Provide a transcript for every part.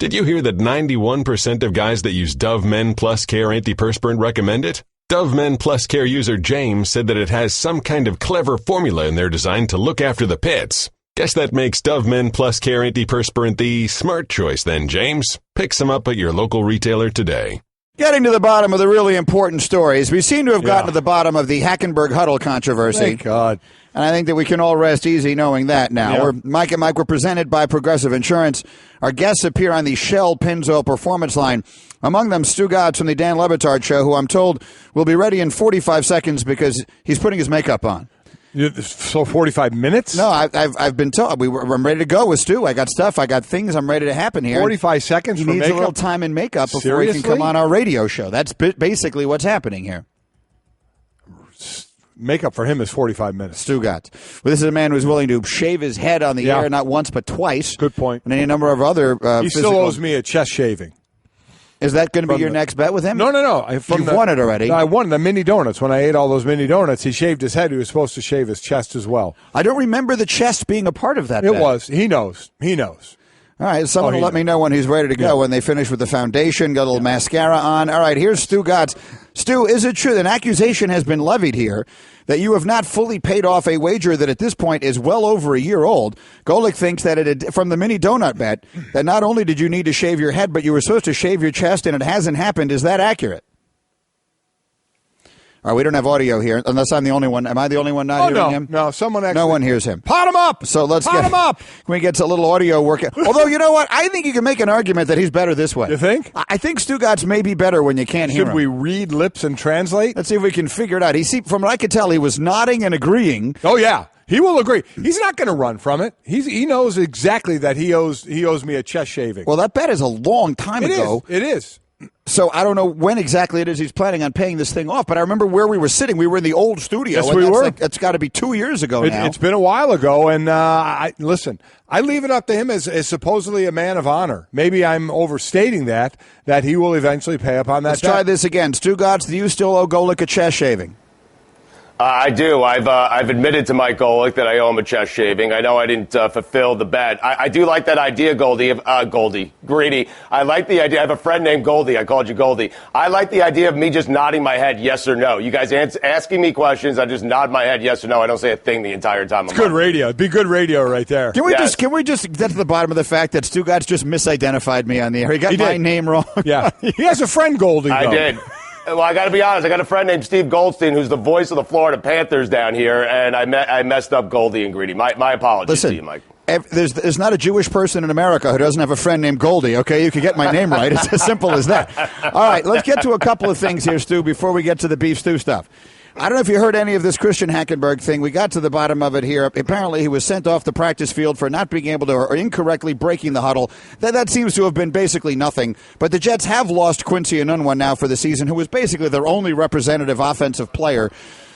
Did you hear that 91% of guys that use Dove Men Plus Care antiperspirant recommend it? Dove Men Plus Care user James said that it has some kind of clever formula in their design to look after the pits. Guess that makes Dove Men Plus Care antiperspirant the smart choice then, James. Pick some up at your local retailer today. Getting to the bottom of the really important stories, we seem to have gotten to the bottom of the Hackenberg Huddle controversy. Thank God. And I think that we can all rest easy knowing that now. Yeah. Mike and Mike were presented by Progressive Insurance. Our guests appear on the Shell Pennzoil Performance line. Among them, Stu Gotts from the Dan Le Batard Show, who I'm told will be ready in 45 seconds because he's putting his makeup on. So 45 minutes? No, I've been told. I'm ready to go with Stu. I got stuff. I got things. I'm ready to happen here. 45 seconds he for needs makeup? a little time in makeup before Seriously? he can come on our radio show. That's basically what's happening here. Makeup for him is 45 minutes. Stu Gotts. Well, this is a man who's willing to shave his head on the air not once but twice. Good point. And any number of other he still owes me a chest shaving. Is that going to be your next bet with him? No. You've won it already. I won the mini donuts. When I ate all those mini donuts, he shaved his head. He was supposed to shave his chest as well. I don't remember the chest being a part of that It bet. was. He knows. All right, someone will let me know when he's ready to go, when they finish with the foundation, got a little mascara on. All right, here's Stu Gotts. Stu, is it true, an accusation has been levied here that you have not fully paid off a wager that at this point is well over a year old? Golick thinks that from the mini donut bet, that not only did you need to shave your head, but you were supposed to shave your chest, and it hasn't happened. Is that accurate? All right, we don't have audio here, unless I'm the only one. Am I the only one not hearing him? No, someone actually. No one hears him. Pot him up! So let's Pot him up! Can we get a little audio work? Although, you know what? I think you can make an argument that he's better this way. You think? I think Stu Gotts may be better when you can't hear him. Should we read lips and translate? Let's see if we can figure it out. From what I could tell, he was nodding and agreeing. Oh, yeah. He will agree. He's not going to run from it. He knows exactly that he owes me a chest shaving. Well, that bet is a long time ago. It is. So I don't know when exactly it is he's planning on paying this thing off, but I remember where we were sitting. We were in the old studio. Yes, we were. It's got to be 2 years ago now. It's been a while ago, and listen, I leave it up to him as supposedly a man of honor. Maybe I'm overstating that he will eventually pay up on that. Let's try this again. Stu Gotts, do you still owe Golick a chest shaving? I do. I've admitted to Mike Golick that I owe him a chest shaving. I know I didn't fulfill the bet. I do like that idea, Greedy. I like the idea. I have a friend named Goldie. I called you Goldie. I like the idea of me just nodding my head yes or no. You guys asking me questions, I just nod my head yes or no. I don't say a thing the entire time. It's good radio. It'd be good radio right there. Can we just get to the bottom of the fact that Stu Gotts just misidentified me on the air? He got my name wrong. Yeah. He has a friend, Goldie, though. I did. Well, I got to be honest. I got a friend named Steve Goldstein, who's the voice of the Florida Panthers down here, and I messed up Goldie and Greedy. My apologies to you, Mike. There's not a Jewish person in America who doesn't have a friend named Goldie, okay? You can get my name right. It's as simple as that. All right, let's get to a couple of things here, Stu, before we get to the beef stew stuff. I don't know if you heard any of this Christian Hackenberg thing. We got to the bottom of it here. Apparently, he was sent off the practice field for not being able to or incorrectly breaking the huddle. That seems to have been basically nothing. But the Jets have lost Quincy Enunwa now for the season, who was basically their only representative offensive player.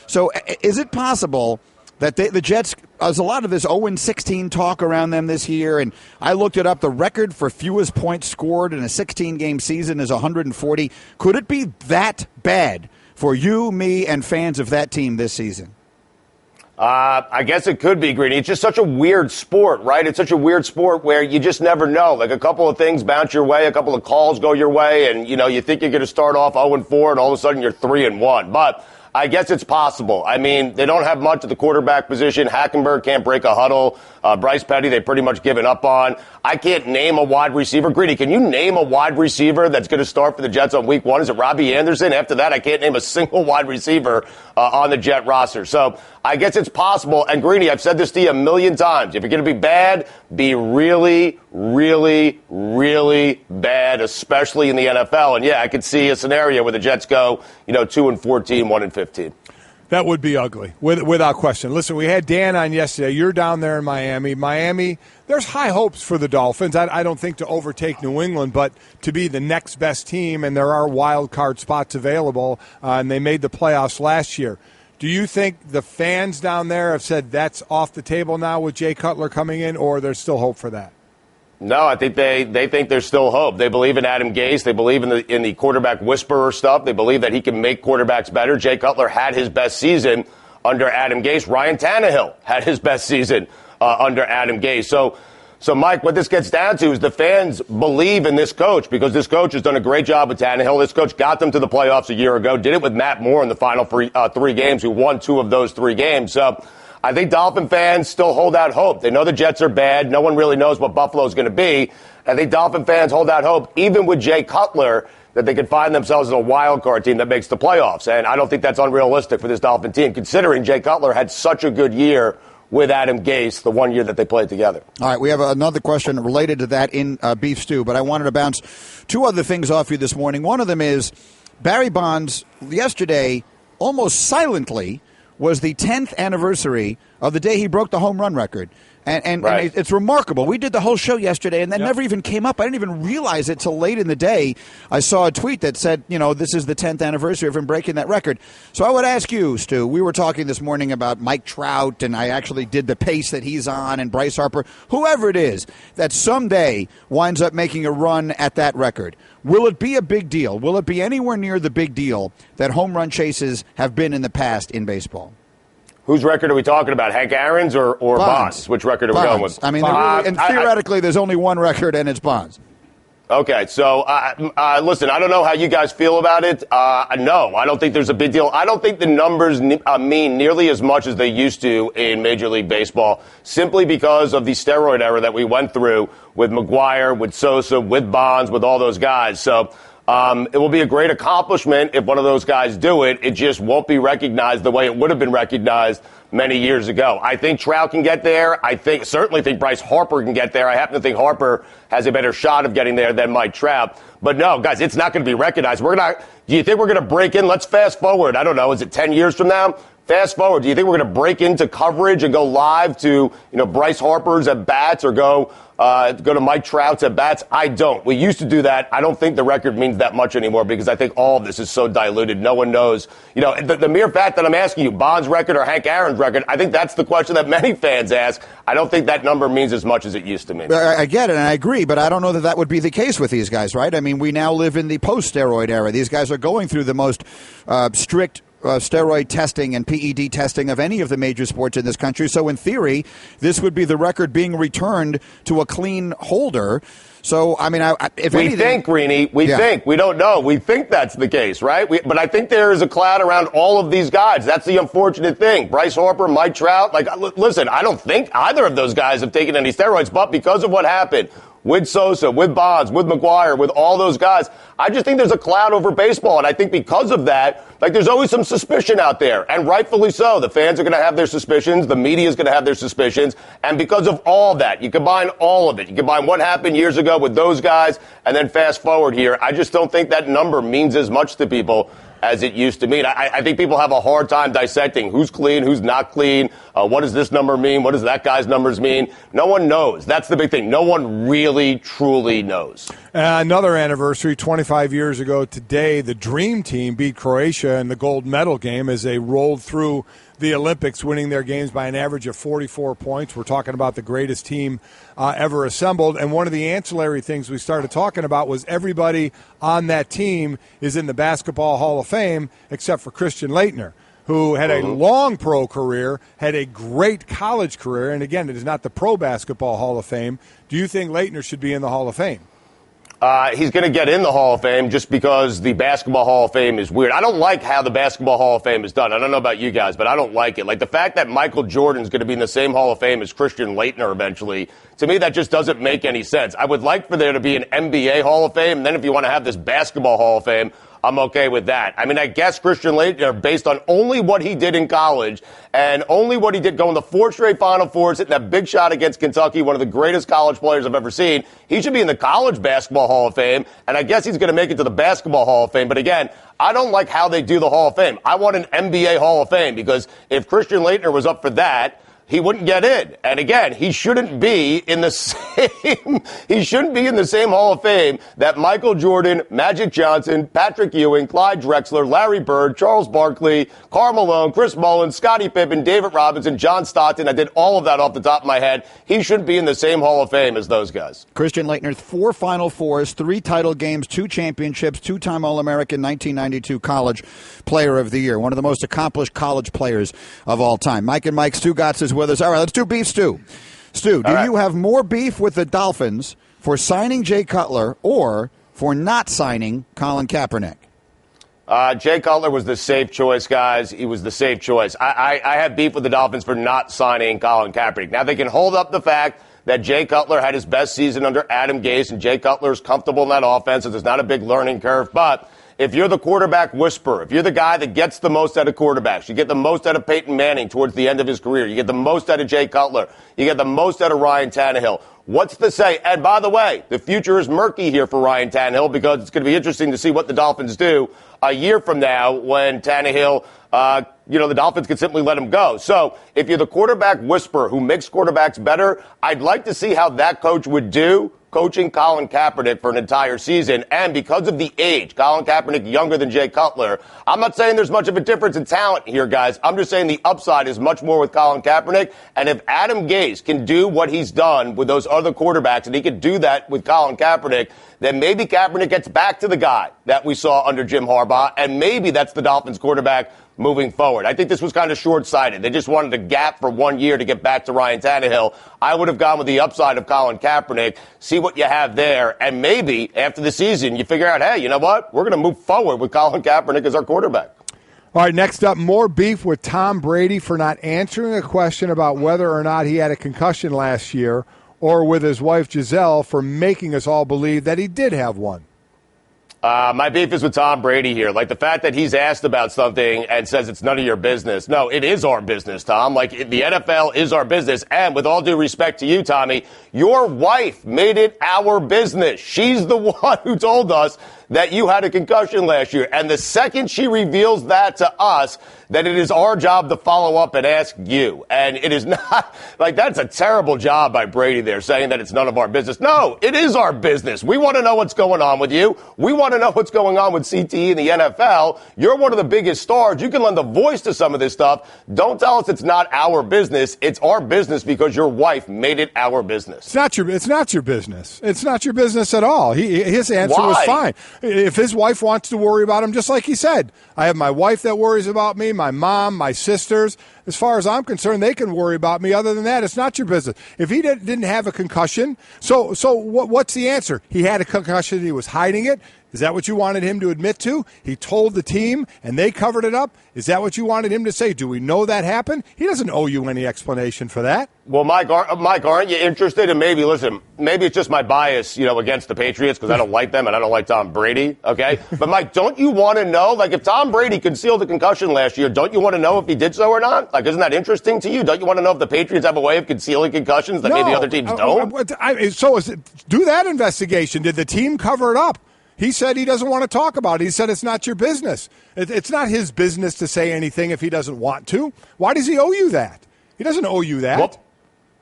So is it possible that the Jets, there's a lot of this 0-16 talk around them this year, and I looked it up. The record for fewest points scored in a 16-game season is 140. Could it be that bad for you, me, and fans of that team this season? I guess it could be, Greeny. It's just such a weird sport, right? It's such a weird sport where you just never know. Like a couple of things bounce your way, a couple of calls go your way, and, you think you're going to start off 0-4, and all of a sudden you're 3-1. But I guess it's possible. I mean, they don't have much at the quarterback position. Hackenberg can't break a huddle. Bryce Petty, they've pretty much given up on. I can't name a wide receiver. Greedy, can you name a wide receiver that's going to start for the Jets on week 1? Is it Robbie Anderson? After that, I can't name a single wide receiver on the Jet roster. So I guess it's possible. And Greeny, I've said this to you a million times. If you're going to be bad, be really, really, really bad, especially in the NFL. And yeah, I could see a scenario where the Jets go, 2-14, 1-15. That would be ugly, without question. Listen, we had Dan on yesterday. You're down there in Miami. Miami, there's high hopes for the Dolphins. I don't think to overtake New England, but to be the next best team, and there are wild card spots available, and they made the playoffs last year. Do you think the fans down there have said that's off the table now with Jay Cutler coming in, or there's still hope for that? No, I think they think there's still hope. They believe in Adam Gase. They believe in the quarterback whisperer stuff. They believe that he can make quarterbacks better. Jay Cutler had his best season under Adam Gase. Ryan Tannehill had his best season under Adam Gase. So So, Mike, what this gets down to is the fans believe in this coach because this coach has done a great job with Tannehill. This coach got them to the playoffs a year ago, did it with Matt Moore in the final three games, who won 2 of those 3 games. So I think Dolphin fans still hold out hope. They know the Jets are bad. No one really knows what Buffalo's going to be. I think Dolphin fans hold out hope, even with Jay Cutler, that they could find themselves as a wild card team that makes the playoffs. And I don't think that's unrealistic for this Dolphin team, considering Jay Cutler had such a good year with Adam Gase the 1 year that they played together. All right, we have another question related to that in Beef Stew, but I wanted to bounce 2 other things off you this morning. One of them is Barry Bonds yesterday, almost silently, was the 10th anniversary of the day he broke the home run record. And it's remarkable. We did the whole show yesterday, and that never even came up. I didn't even realize it till late in the day. I saw a tweet that said, this is the 10th anniversary of him breaking that record. So I would ask you, Stu, we were talking this morning about Mike Trout, and I actually did the pace that he's on, and Bryce Harper, whoever it is that someday winds up making a run at that record. Will it be a big deal? Will it be anywhere near the big deal that home run chases have been in the past in baseball? Whose record are we talking about? Hank Aaron's or Bonds? Which record are we going with? I mean, theoretically, there's only one record, and it's Bonds. Okay, so listen, I don't know how you guys feel about it. No, I don't think there's a big deal. I don't think the numbers mean nearly as much as they used to in Major League Baseball, simply because of the steroid era that we went through with McGwire, with Sosa, with Bonds, with all those guys. So it will be a great accomplishment if one of those guys do it. It just won't be recognized the way it would have been recognized many years ago. I think Trout can get there. Certainly think Bryce Harper can get there. I happen to think Harper has a better shot of getting there than Mike Trout. But no, guys, it's not going to be recognized. Do you think we're going to break in? Let's fast forward. I don't know. Is it 10 years from now? Fast forward. Do you think we're going to break into coverage and go live to, Bryce Harper's at bats or go to Mike Trout's at bats? I don't. We used to do that. I don't think the record means that much anymore because I think all of this is so diluted. No one knows. The mere fact that I'm asking you, Bond's record or Hank Aaron's record, I think that's the question that many fans ask. I don't think that number means as much as it used to mean. I get it, and I agree, but I don't know that would be the case with these guys, right? I mean, we now live in the post-steroid era. These guys are going through the most strict steroid testing and PED testing of any of the major sports in this country. So in theory, this would be the record being returned to a clean holder. So, I mean, we think, Greeny, we don't know. We think that's the case, right? But I think there is a cloud around all of these guys. That's the unfortunate thing. Bryce Harper, Mike Trout. Listen, I don't think either of those guys have taken any steroids, but because of what happened with Sosa, with Bonds, with McGwire, with all those guys, I just think there's a cloud over baseball. And I think because of that, there's always some suspicion out there. And rightfully so. The fans are going to have their suspicions. The media is going to have their suspicions. And because of all that, you combine all of it. You combine what happened years ago with those guys and then fast forward here. I just don't think that number means as much to people as it used to mean. I think people have a hard time dissecting who's clean, who's not clean. What does this number mean? What does that guy's numbers mean? No one knows. That's the big thing. No one really, truly knows. Another anniversary, 25 years ago today, the Dream Team beat Croatia in the gold medal game as they rolled through the Olympics, winning their games by an average of 44 points. We're talking about the greatest team ever assembled. And one of the ancillary things we started talking about was everybody on that team is in the Basketball Hall of Fame except for Christian Laettner, who had a long pro career, had a great college career. And again, it is not the Pro Basketball Hall of Fame. Do you think Laettner should be in the Hall of Fame? He's going to get in the Hall of Fame just because the Basketball Hall of Fame is weird. I don't like how the Basketball Hall of Fame is done. I don't know about you guys, but I don't like it. Like the fact that Michael Jordan's going to be in the same Hall of Fame as Christian Laettner eventually, to me that just doesn't make any sense. I would like for there to be an NBA Hall of Fame, and then if you want to have this Basketball Hall of Fame, I'm okay with that. I mean, I guess Christian Laettner, based on only what he did in college and only what he did going to 4 straight Final Fours, hitting that big shot against Kentucky, one of the greatest college players I've ever seen, he should be in the College Basketball Hall of Fame, and I guess he's going to make it to the Basketball Hall of Fame. But again, I don't like how they do the Hall of Fame. I want an NBA Hall of Fame because if Christian Laettner was up for that, he wouldn't get in. And again, he shouldn't be in the same Hall of Fame that Michael Jordan, Magic Johnson, Patrick Ewing, Clyde Drexler, Larry Bird, Charles Barkley, Karl Malone, Chris Mullin, Scottie Pippen, David Robinson, John Stockton. I did all of that off the top of my head. He shouldn't be in the same Hall of Fame as those guys. Christian Laettner, 4 Final Fours, 3 title games, 2 championships, 2-time All-American, 1992 College Player of the Year. One of the most accomplished college players of all time. Mike and Mike Stugotz is with us. All right, let's do Beef Stew. Stu, do you have more beef with the Dolphins for signing Jay Cutler or for not signing Colin Kaepernick? Jay Cutler was the safe choice, guys. He was the safe choice. I have beef with the Dolphins for not signing Colin Kaepernick. Now, they can hold up the fact that Jay Cutler had his best season under Adam Gase, and Jay Cutler is comfortable in that offense, so there's not a big learning curve. But if you're the quarterback whisperer, if you're the guy that gets the most out of quarterbacks, you get the most out of Peyton Manning towards the end of his career, you get the most out of Jay Cutler, you get the most out of Ryan Tannehill. What's to say? And by the way, the future is murky here for Ryan Tannehill because it's going to be interesting to see what the Dolphins do a year from now when Tannehill, the Dolphins could simply let him go. So if you're the quarterback whisperer who makes quarterbacks better, I'd like to see how that coach would do coaching Colin Kaepernick for an entire season. And because of the age, Colin Kaepernick younger than Jay Cutler, I'm not saying there's much of a difference in talent here, guys. I'm just saying the upside is much more with Colin Kaepernick. And if Adam Gase can do what he's done with those other quarterbacks, and he could do that with Colin Kaepernick, then maybe Kaepernick gets back to the guy that we saw under Jim Harbaugh, and maybe that's the Dolphins quarterback moving forward. I think this was kind of short-sighted. They just wanted a gap for 1 year to get back to Ryan Tannehill. I would have gone with the upside of Colin Kaepernick, see what you have there, and maybe after the season you figure out, hey, you know what? We're going to move forward with Colin Kaepernick as our quarterback. All right, next up, more beef with Tom Brady for not answering a question about whether or not he had a concussion last year, or with his wife Giselle for making us all believe that he did have one. My beef is with Tom Brady here. Like the fact that he's asked about something and says it's none of your business. No, it is our business, Tom. Like the NFL is our business. And with all due respect to you, Tommy, your wife made it our business. She's the one who told us that you had a concussion last year. And the second she reveals that to us, that it is our job to follow up and ask you. And it is not, like, that's a terrible job by Brady there, saying that it's none of our business. No, it is our business. We want to know what's going on with you. We want to know what's going on with CTE in the NFL. You're one of the biggest stars. You can lend a voice to some of this stuff. Don't tell us it's not our business. It's our business because your wife made it our business. It's not your business. It's not your business at all. His answer was fine. If his wife wants to worry about him, just like he said, I have my wife that worries about me, my mom, my sisters. As far as I'm concerned, they can worry about me. Other than that, it's not your business. If he didn't have a concussion, so what's the answer? He had a concussion. He was hiding it. Is that what you wanted him to admit to? He told the team, and they covered it up. Is that what you wanted him to say? Do we know that happened? He doesn't owe you any explanation for that. Well, Mike, aren't you interested? And maybe it's just my bias, against the Patriots because I don't like them and I don't like Tom Brady, okay? But, Mike, don't you want to know, like, if Tom Brady concealed a concussion last year, don't you want to know if he did so or not? Like, isn't that interesting to you? Don't you want to know if the Patriots have a way of concealing concussions that maybe other teams don't? Do that investigation. Did the team cover it up? He said he doesn't want to talk about it. He said it's not your business. It's not his business to say anything if he doesn't want to. Why does he owe you that? He doesn't owe you that. Well,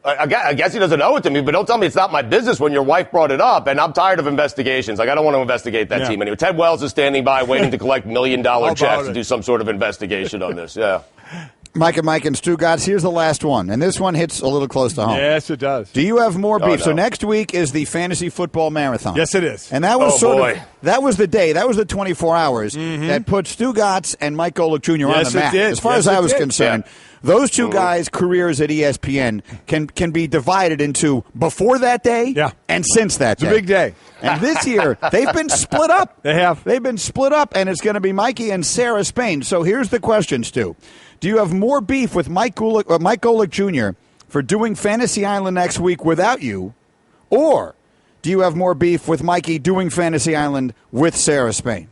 I guess he doesn't owe it to me, but don't tell me it's not my business when your wife brought it up. And I'm tired of investigations. Like, I don't want to investigate that team anyway. Ted Wells is standing by waiting to collect $1 million checks to do some sort of investigation on this. Yeah. Mike and Stu Gatz, here's the last one. And this one hits a little close to home. Yes, it does. Do you have more beef? No. So next week is the fantasy football marathon. Yes, it is. And that was that was the day, that was the 24 hours that put Stu Gatz and Mike Golick Jr. on the map. As far as I was concerned, those two guys' careers at ESPN can be divided into before that day and since that day. It's a big day. And this year, they've been split up. They have. They've been split up, and it's going to be Mikey and Sarah Spain. So here's the question, Stu. Do you have more beef with Mike Golick Jr. for doing Fantasy Island next week without you, or do you have more beef with Mikey doing Fantasy Island with Sarah Spain?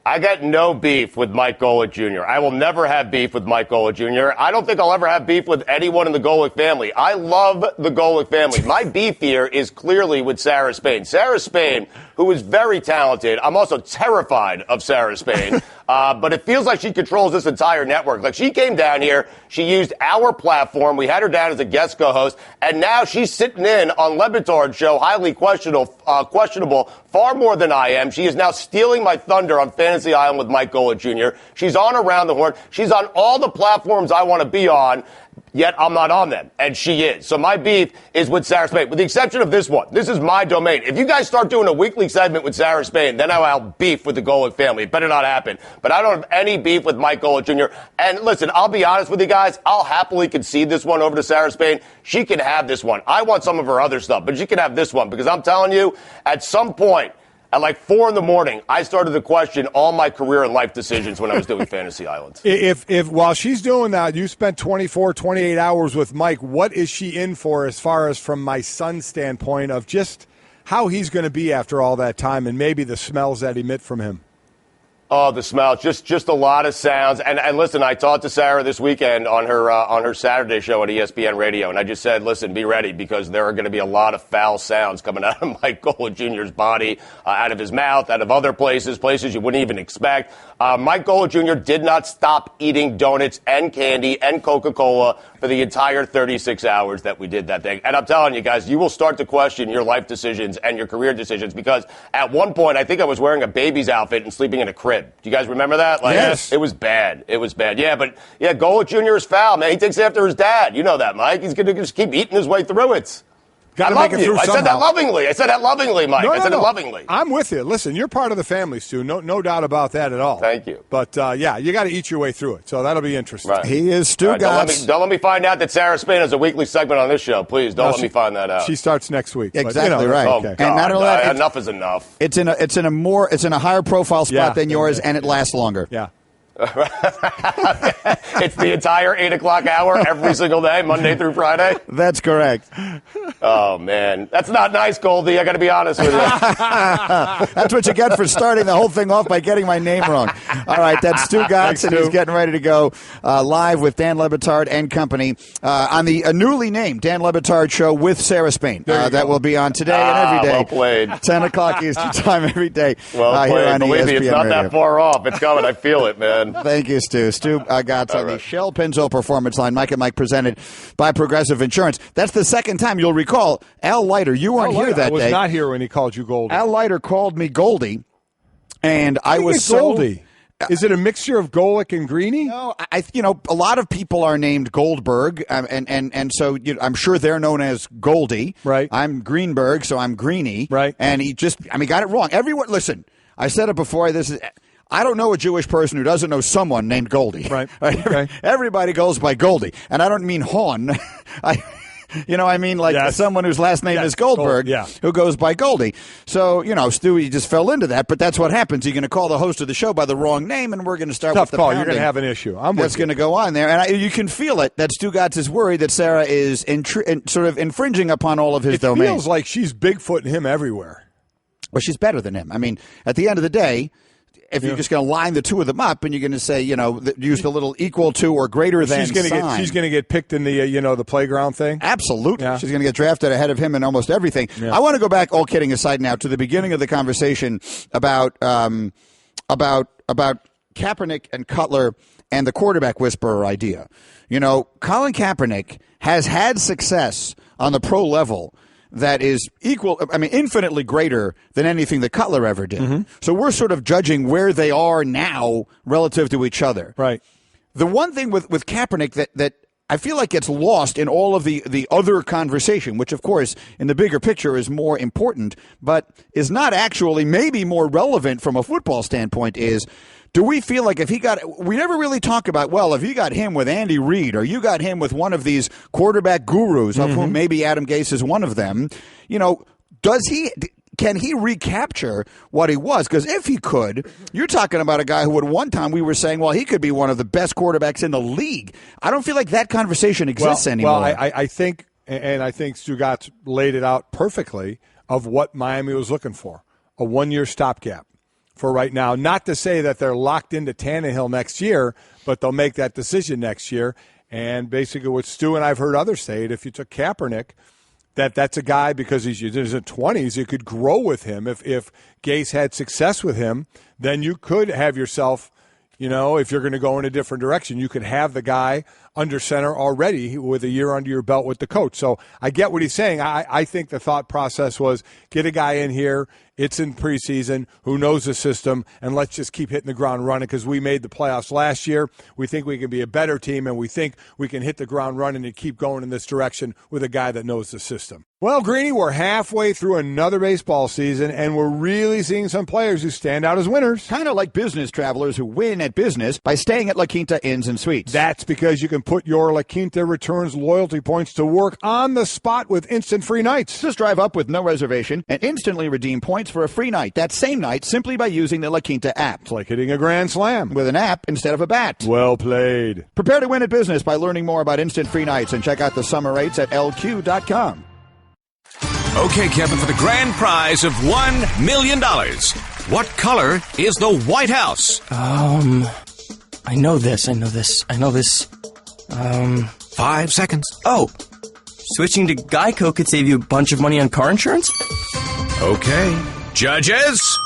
I got no beef with Mike Golick Jr. I will never have beef with Mike Golick Jr. I don't think I'll ever have beef with anyone in the Golick family. I love the Golick family. My beef here is clearly with Sarah Spain. Sarah Spain, who is very talented. I'm also terrified of Sarah Spain. But it feels like she controls this entire network. Like, she came down here, she used our platform, we had her down as a guest co-host, and now she's sitting in on Le Batard's show, highly questionable, far more than I am. She is now stealing my thunder on Fantasy Island with Mike Golick Jr. She's on Around the Horn. She's on all the platforms I want to be on. yet I'm not on them, and she is. So my beef is with Sarah Spain, with the exception of this one. This is my domain. If you guys start doing a weekly segment with Sarah Spain, then I'll beef with the Golick family. It better not happen. But I don't have any beef with Mike Golick Jr. And listen, I'll be honest with you guys. I'll happily concede this one over to Sarah Spain. She can have this one. I want some of her other stuff, but she can have this one because I'm telling you, at some point, at like 4 a.m, I started to question all my career and life decisions when I was doing Fantasy Islands. If while she's doing that, you spent 24, 28 hours with Mike, what is she in for as far as from my son's standpoint of just how he's going to be after all that time and maybe the smells that emit from him? Oh, the smell. Just a lot of sounds. And listen, I talked to Sarah this weekend on her Saturday show at ESPN Radio, and I just said, listen, be ready because there are going to be a lot of foul sounds coming out of Mike Golick Jr.'s body, out of his mouth, out of other places you wouldn't even expect. Mike Golick Jr. did not stop eating donuts and candy and Coca-Cola for the entire 36 hours that we did that thing. And I'm telling you guys, you will start to question your life decisions and your career decisions because at one point, I think I was wearing a baby's outfit and sleeping in a crib. Do you guys remember that? Yes. It was bad. It was bad. Yeah, but Golick Jr. is foul, man. He takes after his dad. You know that, Mike. He's going to just keep eating his way through it. I love you. I said that lovingly. I said that lovingly, Mike. I said it lovingly. I'm with you. Listen, you're part of the family, Stu. No doubt about that at all. Thank you. But, you got to eat your way through it. So that'll be interesting. Right. He is Stu Gotts. Don't let me find out that Sarah Spain has a weekly segment on this show. Please don't let me find that out. She starts next week. Exactly right. Oh, okay. God, And not only that, enough is enough. It's in a higher profile spot than yours, and it lasts longer. Yeah. It's the entire 8 o'clock hour every single day, Monday through Friday. That's correct. Oh, man. That's not nice, Goldie. I got to be honest with you. That's what you get for starting the whole thing off by getting my name wrong. All right, that's Stu Gotts, and he's getting ready to go live with Dan Le Batard and company on the newly named Dan Le Batard Show with Sarah Spain. That will be on today and every day. Well played. 10 o'clock Eastern Time every day. Well played. Here on Believe ESPN me, it's not Radio. that far off. It's coming. I feel it, man. Thank you, Stu. Stu Gotts on the Shell Pennzoil Performance Line. Mike and Mike presented by Progressive Insurance. That's the second time you'll recall. Al Leiter, you weren't here that day. I was not here when he called you Goldie. Al Leiter called me Goldie, and I was Goldie. Is it a mixture of Golick and Greeny? No, a lot of people are named Goldberg, and so I'm sure they're known as Goldie. Right. I'm Greenberg, so I'm Greeny. Right. And he got it wrong. Everyone, listen, I said it before. I don't know a Jewish person who doesn't know someone named Goldie. Right. Okay. Everybody goes by Goldie, and I don't mean Hawn. I mean someone whose last name is Goldberg, who goes by Goldie. So, Stewie just fell into that, but that's what happens. You're going to call the host of the show by the wrong name, and we're going to start with the call. pounding. You're going to have an issue. That's going to go on there. And you can feel it that Stu Gotts is worried that Sarah is sort of infringing upon all of his domains. It feels like she's Bigfooting him everywhere. Well, she's better than him. I mean, at the end of the day, if you're just going to line the two of them up and you're going to say, use the little equal to or greater than sign. She's going to get picked in the, the playground thing? Absolutely. Yeah. She's going to get drafted ahead of him in almost everything. Yeah. I want to go back, all kidding aside now, to the beginning of the conversation about Kaepernick and Cutler and the quarterback whisperer idea. Colin Kaepernick has had success on the pro level that is infinitely greater than anything that Cutler ever did. Mm-hmm. So we're sort of judging where they are now relative to each other. Right. The one thing with Kaepernick that I feel like gets lost in all of the other conversation, which, of course, in the bigger picture is more important, but is not actually maybe more relevant from a football standpoint is, do we feel like we never really talk about, if you got him with Andy Reid or you got him with one of these quarterback gurus, of whom maybe Adam Gase is one of them, can he recapture what he was? Because if he could, you're talking about a guy who at one time we were saying, he could be one of the best quarterbacks in the league. I don't feel like that conversation exists anymore. Well, I think Stu Gotts laid it out perfectly of what Miami was looking for, a one-year stopgap for right now. Not to say that they're locked into Tannehill next year, but they'll make that decision next year. And basically what Stu and I've heard others say, if you took Kaepernick, that's a guy because he's in his 20s, you could grow with him. If Gase had success with him, then you could have yourself, if you're going to go in a different direction, you could have the guy under center already with a year under your belt with the coach. So I get what he's saying. I think the thought process was get a guy in here. It's in preseason, who knows the system, and let's just keep hitting the ground running because we made the playoffs last year. We think we can be a better team, and we think we can hit the ground running and keep going in this direction with a guy that knows the system. Well, Greeny, we're halfway through another baseball season, and we're really seeing some players who stand out as winners. Kind of like business travelers who win at business by staying at La Quinta Inns and Suites. That's because you can put your La Quinta Returns loyalty points to work on the spot with instant free nights. Just drive up with no reservation and instantly redeem points for a free night that same night simply by using the La Quinta app. It's like hitting a grand slam. With an app instead of a bat. Well played. Prepare to win at business by learning more about instant free nights and check out the summer rates at lq.com. Okay, Kevin, for the grand prize of $1 million. What color is the White House? I know this. 5 seconds. Oh, switching to Geico could save you a bunch of money on car insurance? Okay. Judges?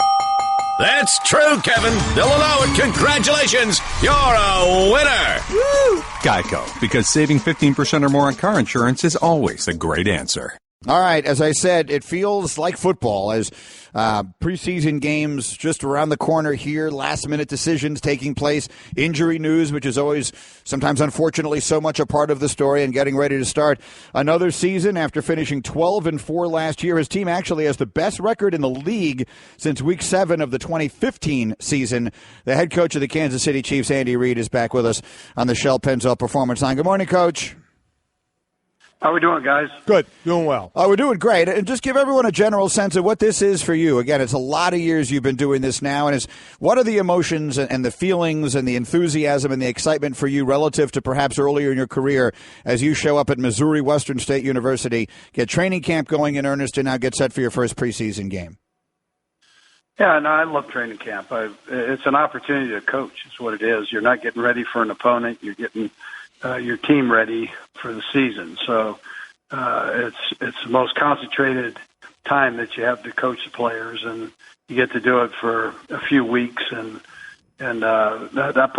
That's true, Kevin. They'll allow it. Congratulations. You're a winner. Woo! Geico, because saving 15% or more on car insurance is always a great answer. All right, as I said, it feels like football as preseason games just around the corner here, last-minute decisions taking place, injury news, which is always sometimes unfortunately so much a part of the story, and getting ready to start another season after finishing 12-4 last year. His team actually has the best record in the league since Week 7 of the 2015 season. The head coach of the Kansas City Chiefs, Andy Reid, is back with us on the Shell Pennzoil Performance Line. Good morning, Coach. How are we doing, guys? Good. Doing well. We're doing great. And just give everyone a general sense of what this is for you. Again, it's a lot of years you've been doing this now. And what are the emotions and the feelings and the enthusiasm and the excitement for you relative to perhaps earlier in your career as you show up at Missouri Western State University, get training camp going in earnest, and now get set for your first preseason game? Yeah, no, I love training camp. It's an opportunity to coach. It's what it is. You're not getting ready for an opponent. You're getting your team ready for the season. So it's the most concentrated time that you have to coach the players, and you get to do it for a few weeks, and that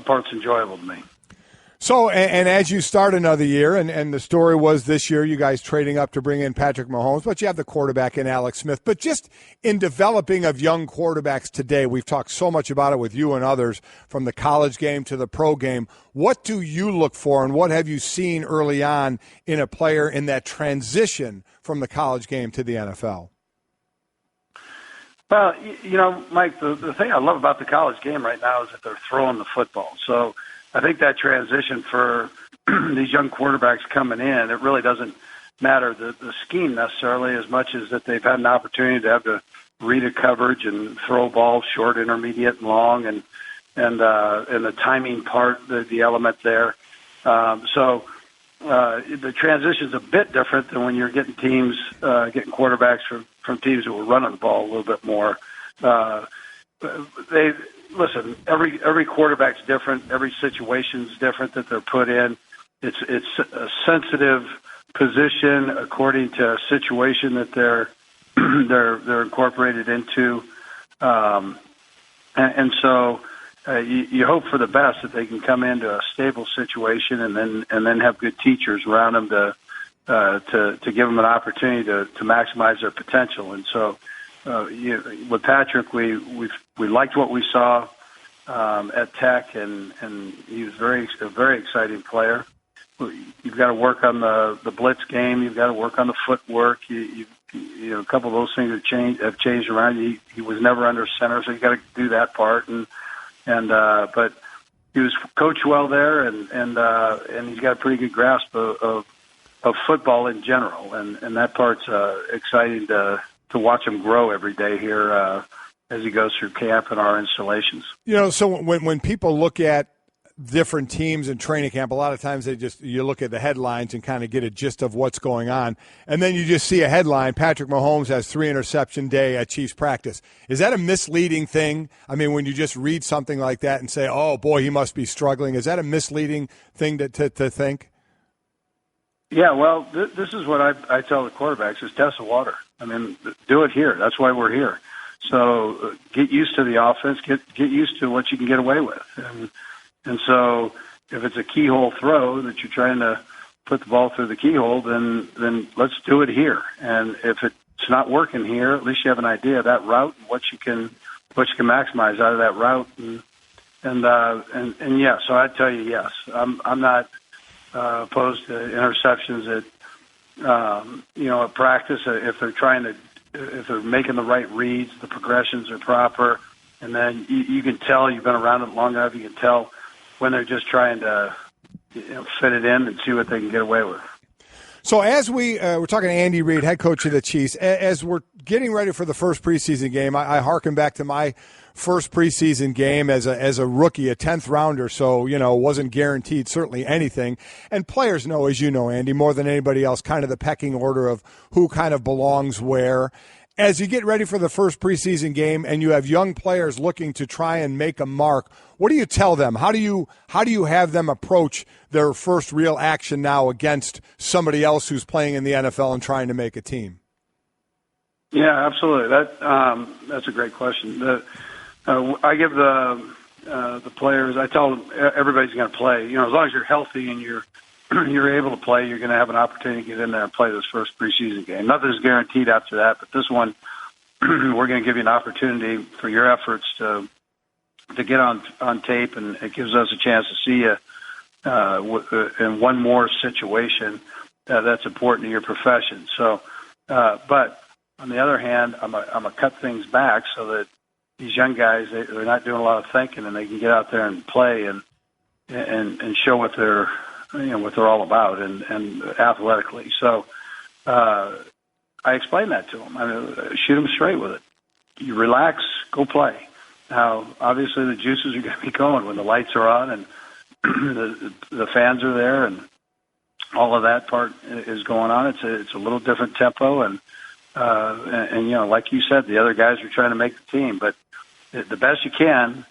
part's enjoyable to me. So, and as you start another year, and the story was this year, you guys trading up to bring in Patrick Mahomes, but you have the quarterback in Alex Smith. But just in developing of young quarterbacks today, we've talked so much about it with you and others, from the college game to the pro game. What do you look for, and what have you seen early on in a player in that transition from the college game to the NFL? Well, you know, Mike, the thing I love about the college game right now is that they're throwing the football. So I think that transition for these young quarterbacks coming in, it really doesn't matter the scheme necessarily as much as that they've had an opportunity to have to read a coverage and throw balls short, intermediate, and long, and the timing part, the element there. So the transition's a bit different than when you're getting teams, getting quarterbacks from teams that were running the ball a little bit more. Listen, every quarterback's different. Every situation's different that they're put in. It's a sensitive position according to a situation that they're incorporated into, and so you hope for the best that they can come into a stable situation and then have good teachers around them to give them an opportunity to maximize their potential. And so. With Patrick, we liked what we saw at Tech, and he was a very exciting player. You've got to work on the blitz game. You've got to work on the footwork. You know, a couple of those things have changed around. He was never under center, so you got to do that part. But he was coached well there, and he's got a pretty good grasp of football in general, and that part's exciting to watch him grow every day here as he goes through camp and our installations. You know, so when people look at different teams in training camp, a lot of times you look at the headlines and kind of get a gist of what's going on, and then you just see a headline, Patrick Mahomes has 3-interception day at Chiefs practice. Is that a misleading thing? I mean, when you just read something like that and say, oh, boy, he must be struggling, is that a misleading thing to think? Yeah, well, this is what I tell the quarterbacks is test the water. I mean, do it here. That's why we're here. So get used to the offense. Get used to what you can get away with. And so if it's a keyhole throw that you're trying to put the ball through the keyhole, then let's do it here. And if it's not working here, at least you have an idea of that route and what you can maximize out of that route. And yeah, so I'd tell you yes. I'm not opposed to interceptions at practice if they're making the right reads, the progressions are proper, and then you can tell you've been around it long enough. You can tell when they're just trying to fit it in and see what they can get away with. So as we're talking to Andy Reid, head coach of the Chiefs, as we're getting ready for the first preseason game, I hearken back to my first preseason game as a rookie, a 10th rounder, so, wasn't guaranteed certainly anything. And players know, as you know, Andy, more than anybody else, kind of the pecking order of who kind of belongs where. As you get ready for the first preseason game and you have young players looking to try and make a mark, what do you tell them? How do you have them approach their first real action now against somebody else who's playing in the NFL and trying to make a team? Yeah, absolutely. That's a great question. I give the players, I tell them everybody's going to play. As long as you're healthy and you're able to play, you're going to have an opportunity to get in there and play this first preseason game. Nothing's guaranteed after that, but this one, we're going to give you an opportunity for your efforts to get on tape, and it gives us a chance to see you in one more situation that's important to your profession. So, but on the other hand, I'm a cut things back so that these young guys, they're not doing a lot of thinking, and they can get out there and play and show what they're all about and athletically. So I explain that to them. Shoot them straight with it. You relax, go play. Now, obviously, the juices are going to be going when the lights are on and the fans are there and all of that part is going on. It's a little different tempo, and like you said, the other guys are trying to make the team, but the best you can.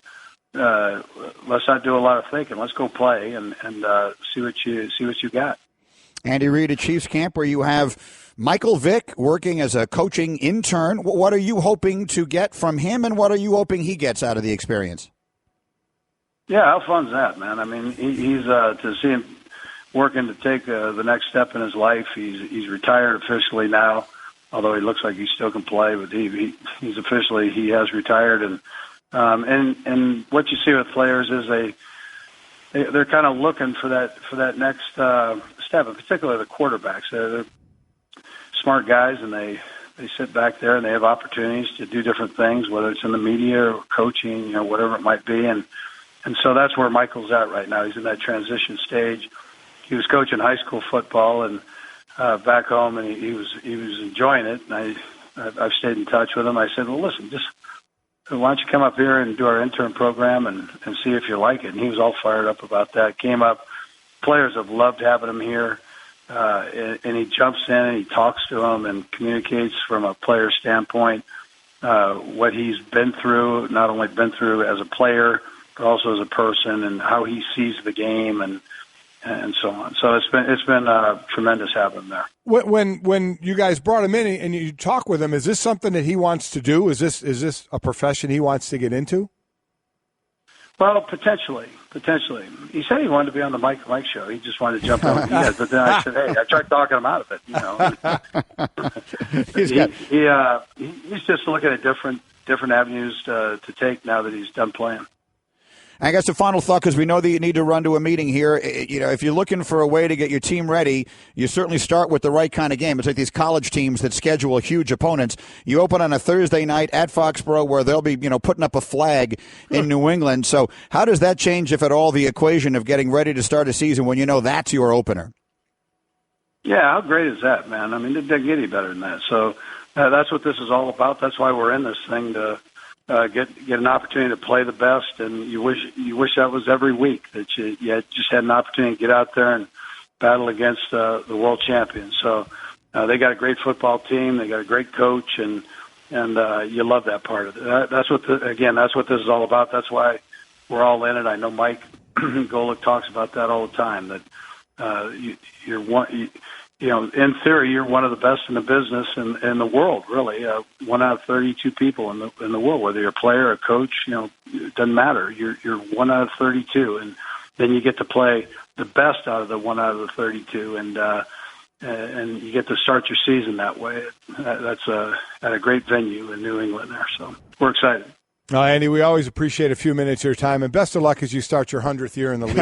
Let's not do a lot of thinking. Let's go play and see what you got. Andy Reid at Chiefs camp, where you have Michael Vick working as a coaching intern. What are you hoping to get from him, and what are you hoping he gets out of the experience? Yeah, how fun's that, man? I mean, he's to see him working to take the next step in his life. He's retired officially now, although he looks like he still can play. But he's officially he has retired, and what you see with players is they're kind of looking for that next step, and particularly the quarterbacks. They're smart guys, and they sit back there and they have opportunities to do different things, whether it's in the media or coaching, whatever it might be. And so that's where Michael's at right now. He's in that transition stage. He was coaching high school football and back home, and he was enjoying it. And I've stayed in touch with him. I said, well, listen, just why don't you come up here and do our intern program and see if you like it? And he was all fired up about that. Came up. Players have loved having him here. And he jumps in and he talks to them and communicates from a player standpoint what he's been through, not only been through as a player, but also as a person, and how he sees the game and so on. So it's been tremendous having him there. When you guys brought him in and you talk with him, is this something that he wants to do? Is this a profession he wants to get into? Well, potentially. He said he wanted to be on the Mike show. He just wanted to jump on the head. But then I said, hey, I tried talking him out of it. He's just looking at different avenues to take now that he's done playing. I guess a final thought, because we know that you need to run to a meeting here. If you're looking for a way to get your team ready, you certainly start with the right kind of game. It's like these college teams that schedule huge opponents. You open on a Thursday night at Foxborough, where they'll be, putting up a flag in New England. So how does that change, if at all, the equation of getting ready to start a season when you know that's your opener? Yeah, how great is that, man? I mean, it didn't get any better than that. So that's what this is all about. That's why we're in this thing, to get an opportunity to play the best, and you wish that was every week, that you just had an opportunity to get out there and battle against the world champions. So they got a great football team, they got a great coach, and you love that part of it. That's what this is all about. That's why we're all in it. I know Mike Golick talks about that all the time. That you're one. In theory, you're one of the best in the business in the world, really. 1 out of 32 people in the world, whether you're a player, a coach, it doesn't matter. You're 1 out of 32, then you get to play the best out of the 1 out of the 32, and you get to start your season that way. That's at a great venue in New England there. So we're excited. Andy, we always appreciate a few minutes of your time, and best of luck as you start your 100th year in the league.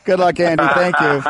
Good luck, Andy. Thank you. All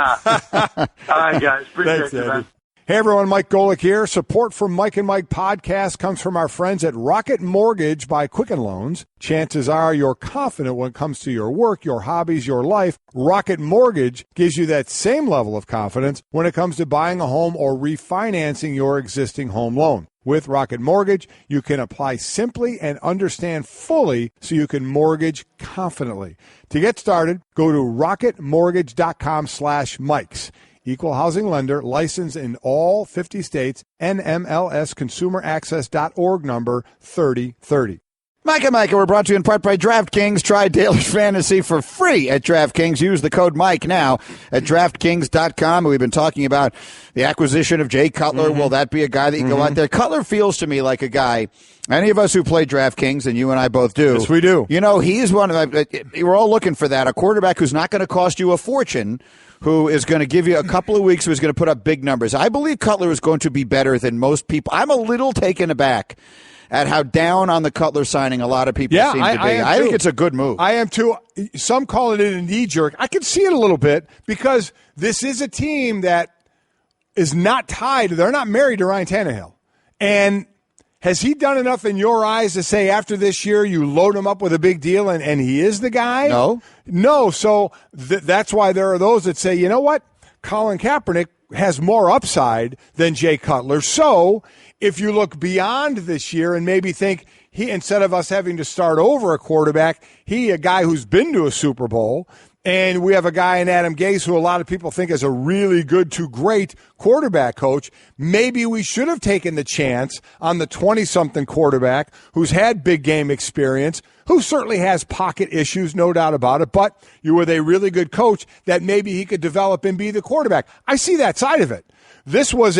right, guys. Appreciate it, man. Hey, everyone, Mike Golick here. Support for Mike and Mike podcast comes from our friends at Rocket Mortgage by Quicken Loans. Chances are you're confident when it comes to your work, your hobbies, your life. Rocket Mortgage gives you that same level of confidence when it comes to buying a home or refinancing your existing home loan. With Rocket Mortgage, you can apply simply and understand fully so you can mortgage confidently. To get started, go to rocketmortgage.com/Mikes. Equal housing lender, licensed in all 50 states, NMLSconsumeraccess.org number 3030. Mike and Mike, we're brought to you in part by DraftKings. Try daily fantasy for free at DraftKings. Use the code Mike now at DraftKings.com. We've been talking about the acquisition of Jay Cutler. Will that be a guy that you go out there? Cutler feels to me like a guy, any of us who play DraftKings, and you and I both do. Yes, we do. You know, he's one of we're all looking for that, a quarterback who's not going to cost you a fortune, who is going to give you a couple of weeks, who's going to put up big numbers. I believe Cutler is going to be better than most people. I'm a little taken aback at how down on the Cutler signing a lot of people seem to be. I think it's a good move. I am too. Some call it a knee-jerk. I can see it a little bit because this is a team that is not tied. They're not married to Ryan Tannehill. And has he done enough in your eyes to say after this year you load him up with a big deal and he is the guy? No. So that's why there are those that say, you know what? Colin Kaepernick has more upside than Jay Cutler. So if you look beyond this year and maybe think he, instead of us having to start over a quarterback, a guy who's been to a Super Bowl, and we have a guy in Adam Gase who a lot of people think is a really good to great quarterback coach. Maybe we should have taken the chance on the 20-something quarterback who's had big game experience, who certainly has pocket issues, no doubt about it, but you were a really good coach that maybe he could develop and be the quarterback. I see that side of it. This was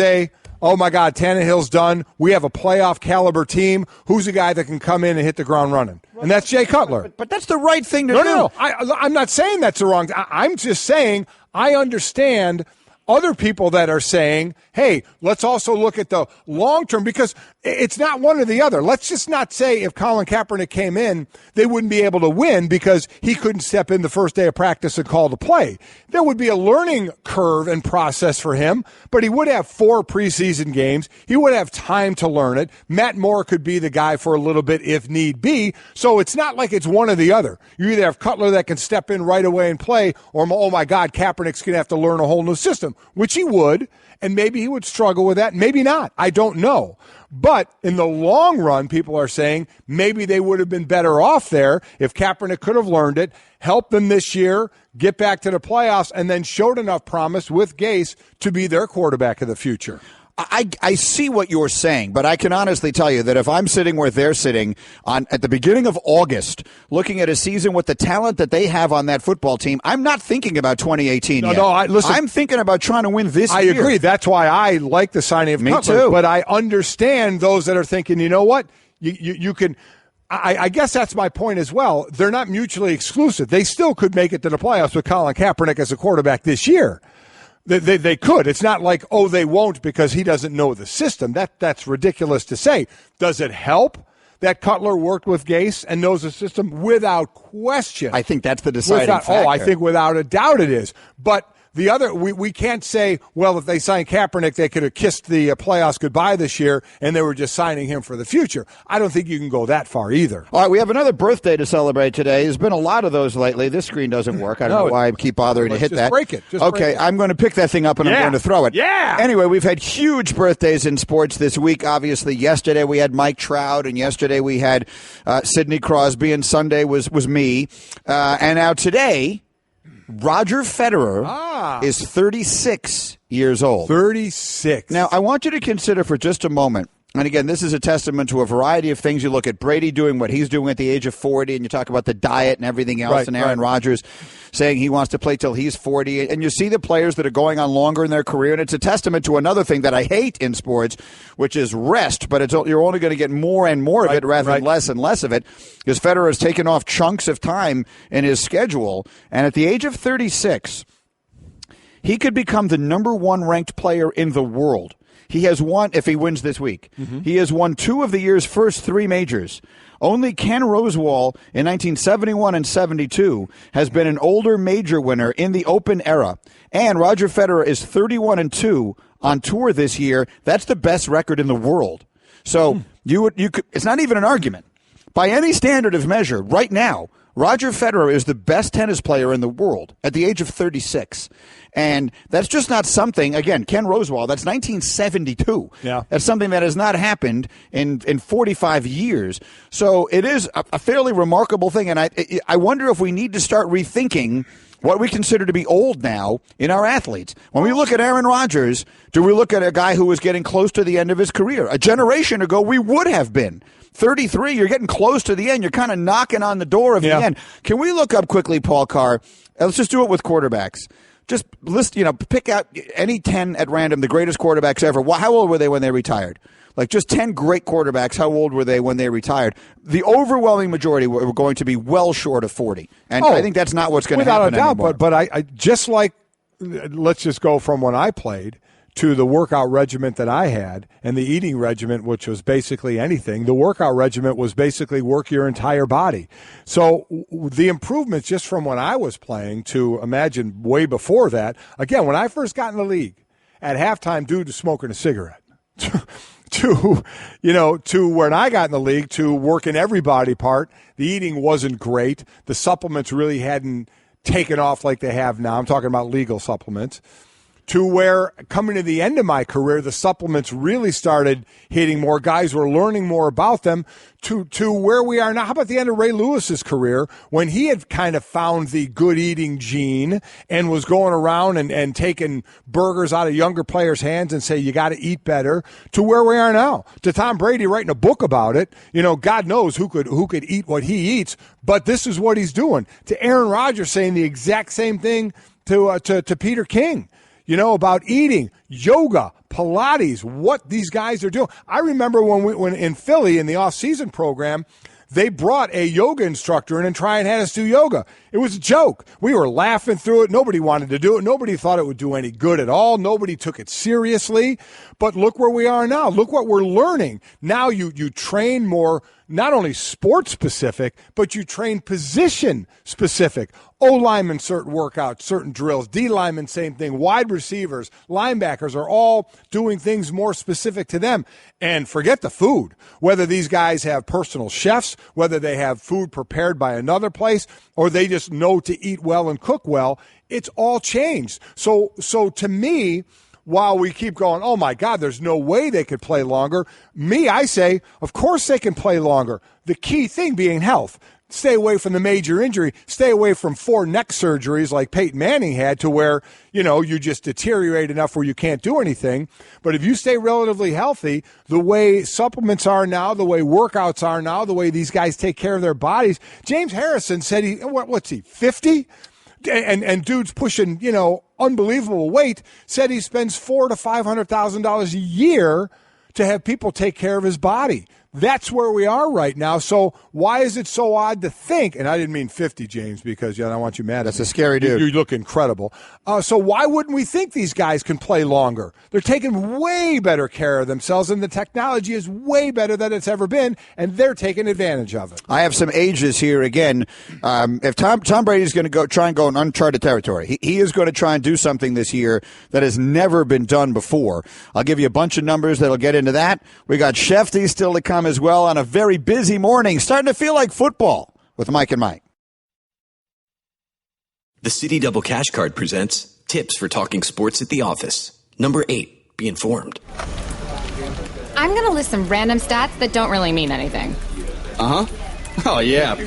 oh my God, Tannehill's done. We have a playoff caliber team. Who's a guy that can come in and hit the ground running? And that's Jay Cutler. But that's the right thing to do. No. I'm not saying that's the wrong. I'm just saying I understand other people that are saying, hey, let's also look at the long term, because it's not one or the other. Let's just not say if Colin Kaepernick came in, they wouldn't be able to win because he couldn't step in the first day of practice and call the play. There would be a learning curve and process for him, but he would have 4 preseason games. He would have time to learn it. Matt Moore could be the guy for a little bit if need be. So it's not like it's one or the other. You either have Cutler that can step in right away and play, or, oh my God, Kaepernick's going to have to learn a whole new system, which he would, and maybe he would struggle with that, maybe not. I don't know. But in the long run, people are saying maybe they would have been better off there if Kaepernick could have learned it, helped them this year, get back to the playoffs, and then showed enough promise with Gase to be their quarterback of the future. I see what you're saying, but I can honestly tell you that if I'm sitting where they're sitting at the beginning of August, looking at a season with the talent that they have on that football team, I'm not thinking about 2018 yet. Listen, I'm thinking about trying to win this year. I agree. That's why I like the signing of Cutler. Me too. But I understand those that are thinking, you know what, you can. I guess that's my point as well. They're not mutually exclusive. They still could make it to the playoffs with Colin Kaepernick as a quarterback this year. They could. It's not like, they won't because he doesn't know the system. That's ridiculous to say. Does it help that Cutler worked with Gase and knows the system? Without question. I think that's the deciding factor. I think without a doubt it is. But the other, we can't say, well, if they signed Kaepernick, they could have kissed the playoffs goodbye this year, and they were just signing him for the future. I don't think you can go that far either. All right, we have another birthday to celebrate today. There's been a lot of those lately. This screen doesn't work. I don't know why I keep bothering to hit that. Break it. Okay, I'm going to pick that thing up, and I'm going to throw it. Yeah! Anyway, we've had huge birthdays in sports this week. Obviously, yesterday we had Mike Trout, and yesterday we had Sidney Crosby, and Sunday was me. And now today, Roger Federer is 36 years old. 36. Now, I want you to consider for just a moment And again, this is a testament to a variety of things. You look at Brady doing what he's doing at the age of 40, and you talk about the diet and everything else, and Aaron Rodgers saying he wants to play till he's 40. And you see the players that are going on longer in their career, and it's a testament to another thing that I hate in sports, which is rest, but you're only going to get more and more of it rather than less and less of it, because Federer has taken off chunks of time in his schedule. And at the age of 36, he could become the number one ranked player in the world. He has won, if he wins this week, he has won 2 of the year's first 3 majors. Only Ken Rosewall in 1971 and 72 has been an older major winner in the Open era. And Roger Federer is 31-2 on tour this year. That's the best record in the world. So you could, it's not even an argument. By any standard of measure, right now, Roger Federer is the best tennis player in the world at the age of 36. And that's just not something, again, Ken Rosewall, that's 1972. Yeah. That's something that has not happened in 45 years. So it is a fairly remarkable thing. And I wonder if we need to start rethinking what we consider to be old now in our athletes. When we look at Aaron Rodgers, do we look at a guy who was getting close to the end of his career? A generation ago, we would have been. 33, you're getting close to the end. You're kind of knocking on the door of the end. Can we look up quickly, Paul Carr? Let's just do it with quarterbacks. Just list, pick out any 10 at random, the greatest quarterbacks ever. How old were they when they retired? Like just 10 great quarterbacks, how old were they when they retired? The overwhelming majority were going to be well short of 40. And I think that's not what's going to happen without a doubt, anymore. But I just like, let's just go from when I played to the workout regiment that I had and the eating regiment, which was basically anything. The workout regiment was basically work your entire body. So the improvements just from when I was playing to imagine way before that, again, when I first got in the league, at halftime, dude was smoking a cigarette. to when I got in the league, to working every body part, the eating wasn't great. The supplements really hadn't taken off like they have now. I'm talking about legal supplements. To where coming to the end of my career, the supplements really started hitting more. Guys were learning more about them to where we are now. How about the end of Ray Lewis's career when he had kind of found the good eating gene and was going around and taking burgers out of younger players' hands and say, you got to eat better, to where we are now. To Tom Brady writing a book about it. God knows who could eat what he eats, but this is what he's doing. To Aaron Rodgers saying the exact same thing to Peter King. About eating, yoga, Pilates, what these guys are doing. I remember when in Philly in the off-season program, they brought a yoga instructor in and had us do yoga. It was a joke. We were laughing through it. Nobody wanted to do it. Nobody thought it would do any good at all. Nobody took it seriously. But look where we are now. Look what we're learning. Now you train more, not only sports-specific, but you train position-specific. O-linemen, certain workouts, certain drills. D-linemen, same thing. Wide receivers, linebackers are all doing things more specific to them. And forget the food. Whether these guys have personal chefs, whether they have food prepared by another place, or they just know to eat well and cook well, it's all changed. So to me, while we keep going, oh, my God, there's no way they could play longer, I say, of course they can play longer. The key thing being health. Stay away from the major injury. Stay away from 4 neck surgeries like Peyton Manning had, to where, you just deteriorate enough where you can't do anything. But if you stay relatively healthy, the way supplements are now, the way workouts are now, the way these guys take care of their bodies. James Harrison said what's he, 50? And dude's pushing, unbelievable weight, said he spends $400,000 to $500,000 a year to have people take care of his body. That's where we are right now. So why is it so odd to think, and I didn't mean 50, James, because I don't want you mad at me. That's a scary dude. You look incredible. So why wouldn't we think these guys can play longer? They're taking way better care of themselves, and the technology is way better than it's ever been, and they're taking advantage of it. I have some ages here again. If Tom Brady's going to try and go in uncharted territory, he is going to try and do something this year that has never been done before. I'll give you a bunch of numbers that'll get into that. We got Shefty still to come as well on a very busy morning, starting to feel like football with Mike and Mike. The Citi Double Cash Card presents tips for talking sports at the office. Number 8, be informed. I'm going to list some random stats that don't really mean anything. Uh-huh. Oh, yeah.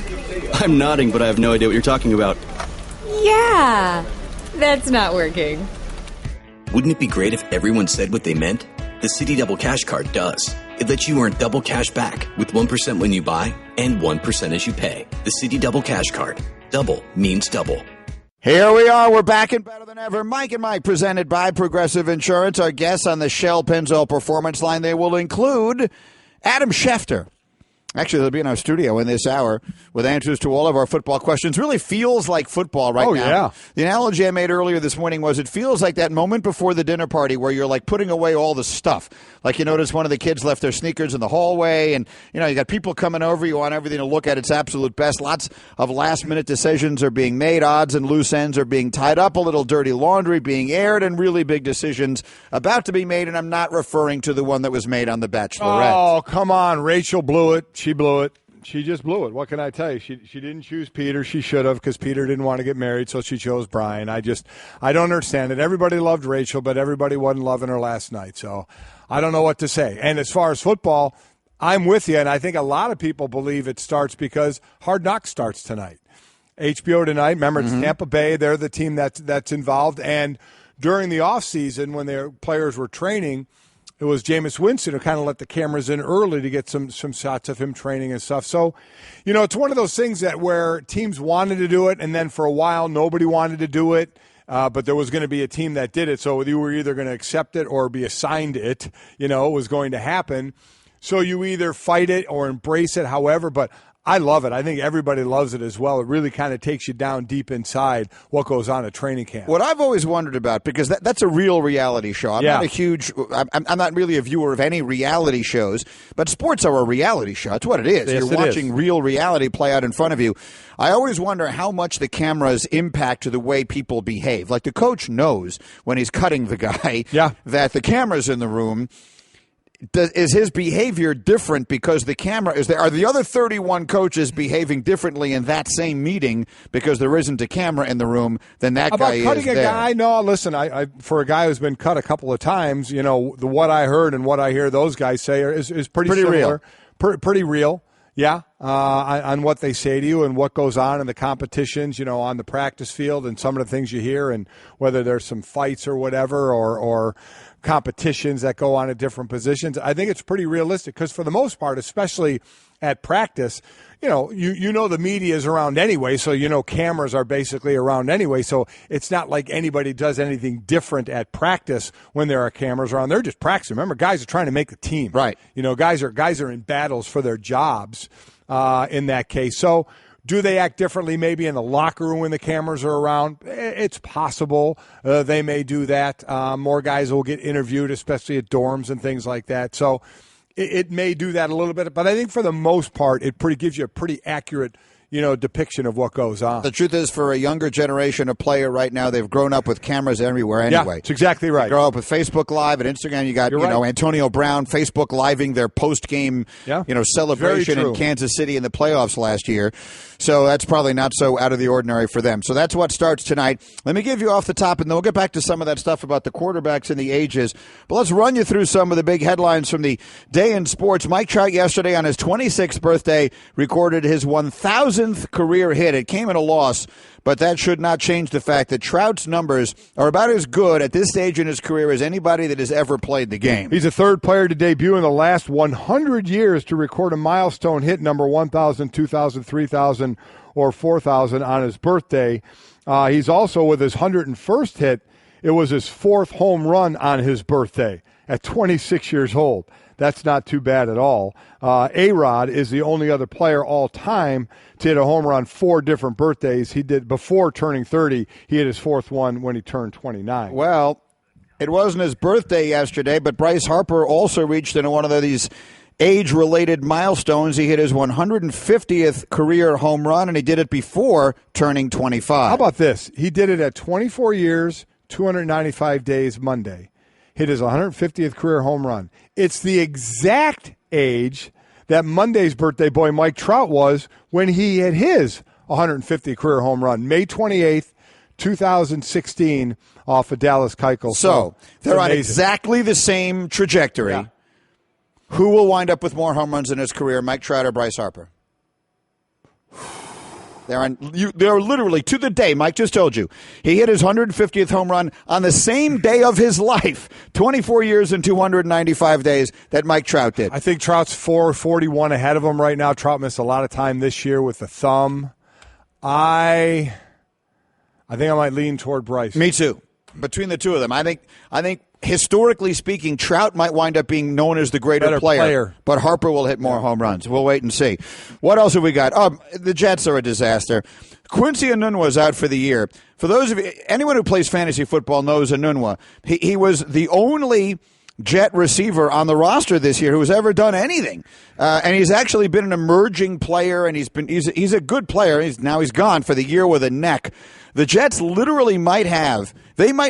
I'm nodding, but I have no idea what you're talking about. Yeah, that's not working. Wouldn't it be great if everyone said what they meant? The Citi Double Cash Card does. It lets you earn double cash back with 1% when you buy and 1% as you pay. The Citi Double Cash Card. Double means double. Here we are. We're back and better than ever. Mike and Mike, presented by Progressive Insurance. Our guests on the Shell Pennzoil Performance Line, they will include Adam Schefter. Actually, they'll be in our studio in this hour with answers to all of our football questions. Really feels like football right now. Yeah. The analogy I made earlier this morning was it feels like that moment before the dinner party where you're like putting away all the stuff. Like you notice one of the kids left their sneakers in the hallway, and you got people coming over. You want everything to look at its absolute best. Lots of last-minute decisions are being made. Odds and loose ends are being tied up. A little dirty laundry being aired, and really big decisions about to be made. And I'm not referring to the one that was made on The Bachelorette. Oh, come on. Rachel blew it. She blew it. She just blew it. What can I tell you? She didn't choose Peter. She should have, because Peter didn't want to get married, so she chose Brian. I don't understand it. Everybody loved Rachel, but everybody wasn't loving her last night. So I don't know what to say. And as far as football, I'm with you, and I think a lot of people believe it starts because Hard Knocks starts tonight. HBO tonight. Remember, it's Tampa Bay. They're the team that's involved. And during the offseason, when their players were training, it was Jameis Winston who kind of let the cameras in early to get some shots of him training and stuff. So, it's one of those things that where teams wanted to do it, and then for a while nobody wanted to do it, but there was going to be a team that did it. So you were either going to accept it or be assigned it. It was going to happen. So you either fight it or embrace it, however, but I love it. I think everybody loves it as well. It really kind of takes you down deep inside what goes on at training camp. What I've always wondered about, because that's a real reality show. I'm not really a viewer of any reality shows, but sports are a reality show. That's what it is. Yes, You're watching real reality play out in front of you. I always wonder how much the cameras impact the way people behave. Like the coach knows when he's cutting the guy that the camera's in the room. Is his behavior different because the camera is there? Are the other 31 coaches behaving differently in that same meeting because there isn't a camera in the room than that guy is there? About cutting a guy? No, listen, I for a guy who's been cut a couple of times, what I heard and what I hear those guys say is pretty similar. Real. Pretty real. Yeah, on what they say to you and what goes on in the competitions, on the practice field and some of the things you hear, and whether there's some fights or whatever or competitions that go on at different positions. I think it's pretty realistic because for the most part, especially at practice, the media is around anyway, so cameras are basically around anyway, so it's not like anybody does anything different at practice when there are cameras around. They're just practicing. Remember, guys are trying to make the team. Right. Guys are in battles for their jobs in that case. So do they act differently maybe in the locker room when the cameras are around? It's possible they may do that. More guys will get interviewed, especially at dorms and things like that. So it may do that a little bit. But I think for the most part, it gives you a pretty accurate depiction of what goes on. The truth is, for a younger generation of player right now, they've grown up with cameras everywhere anyway. Yeah, that's exactly right. They grow up with Facebook Live and Instagram. You got, Antonio Brown, Facebook Living their post-game, celebration in Kansas City in the playoffs last year. So that's probably not so out of the ordinary for them. So that's what starts tonight. Let me give you off the top, and then we'll get back to some of that stuff about the quarterbacks and the ages. But let's run you through some of the big headlines from the day in sports. Mike Trout yesterday on his 26th birthday recorded his 1,000th career hit. It came at a loss, but that should not change the fact that Trout's numbers are about as good at this stage in his career as anybody that has ever played the game. He's the third player to debut in the last 100 years to record a milestone hit number 1,000, 2,000, 3,000, or 4,000 on his birthday. He's also, with his 101st hit, it was his fourth home run on his birthday at 26 years old. That's not too bad at all. A-Rod is the only other player all time to hit a home run 4 different birthdays. He did before turning 30. He hit his fourth one when he turned 29. Well, it wasn't his birthday yesterday, but Bryce Harper also reached into one of these age-related milestones. He hit his 150th career home run, and he did it before turning 25. How about this? He did it at 24 years, 295 days Monday. Hit his 150th career home run. It's the exact age that Monday's birthday boy Mike Trout was when he hit his 150th career home run, May 28th, 2016, off of Dallas Keuchel. So they're on exactly the same trajectory. Yeah. Who will wind up with more home runs in his career, Mike Trout or Bryce Harper? They're literally, to the day, Mike just told you, he hit his 150th home run on the same day of his life, 24 years and 295 days, that Mike Trout did. I think Trout's 441 ahead of him right now. Trout missed a lot of time this year with the thumb. I think I might lean toward Bryce. Me too. Between the two of them, I think historically speaking, Trout might wind up being known as the greater player, but Harper will hit more home runs. We'll wait and see. What else have we got? The Jets are a disaster. Quincy Enunwa is out for the year. For those of you, anyone who plays fantasy football knows Enunwa. He was the only Jet receiver on the roster this year who has ever done anything, and he's actually been an emerging player, and he's a good player. He's gone for the year with a neck. The Jets literally might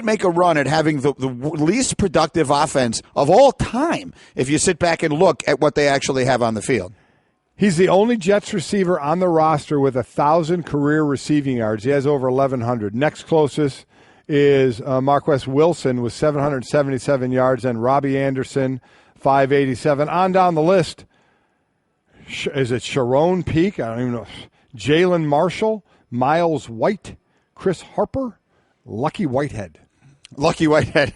make a run at having the least productive offense of all time if you sit back and look at what they actually have on the field. He's the only Jets receiver on the roster with 1,000 career receiving yards. He has over 1,100. Next closest is Marquess Wilson with 777 yards, and Robbie Anderson, 587. On down the list, is it Sharon Peak? I don't even know. Jalen Marshall, Miles White, Chris Harper, Lucky Whitehead. Lucky Whitehead.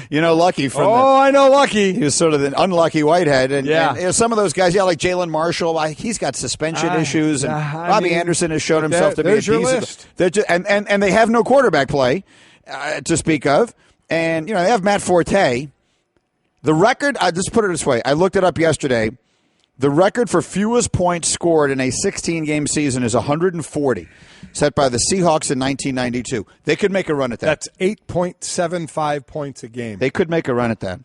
You know Lucky from I know Lucky. He was sort of the unlucky Whitehead. And, yeah. And some of those guys, like Jalen Marshall, he's got suspension issues. And Robbie Anderson has shown himself to be a decent. And they have no quarterback play to speak of. And, they have Matt Forte. The record, I'll just put it this way. I looked it up yesterday. The record for fewest points scored in a 16-game season is 140, set by the Seahawks in 1992. They could make a run at that. That's 8.75 points a game. They could make a run at that.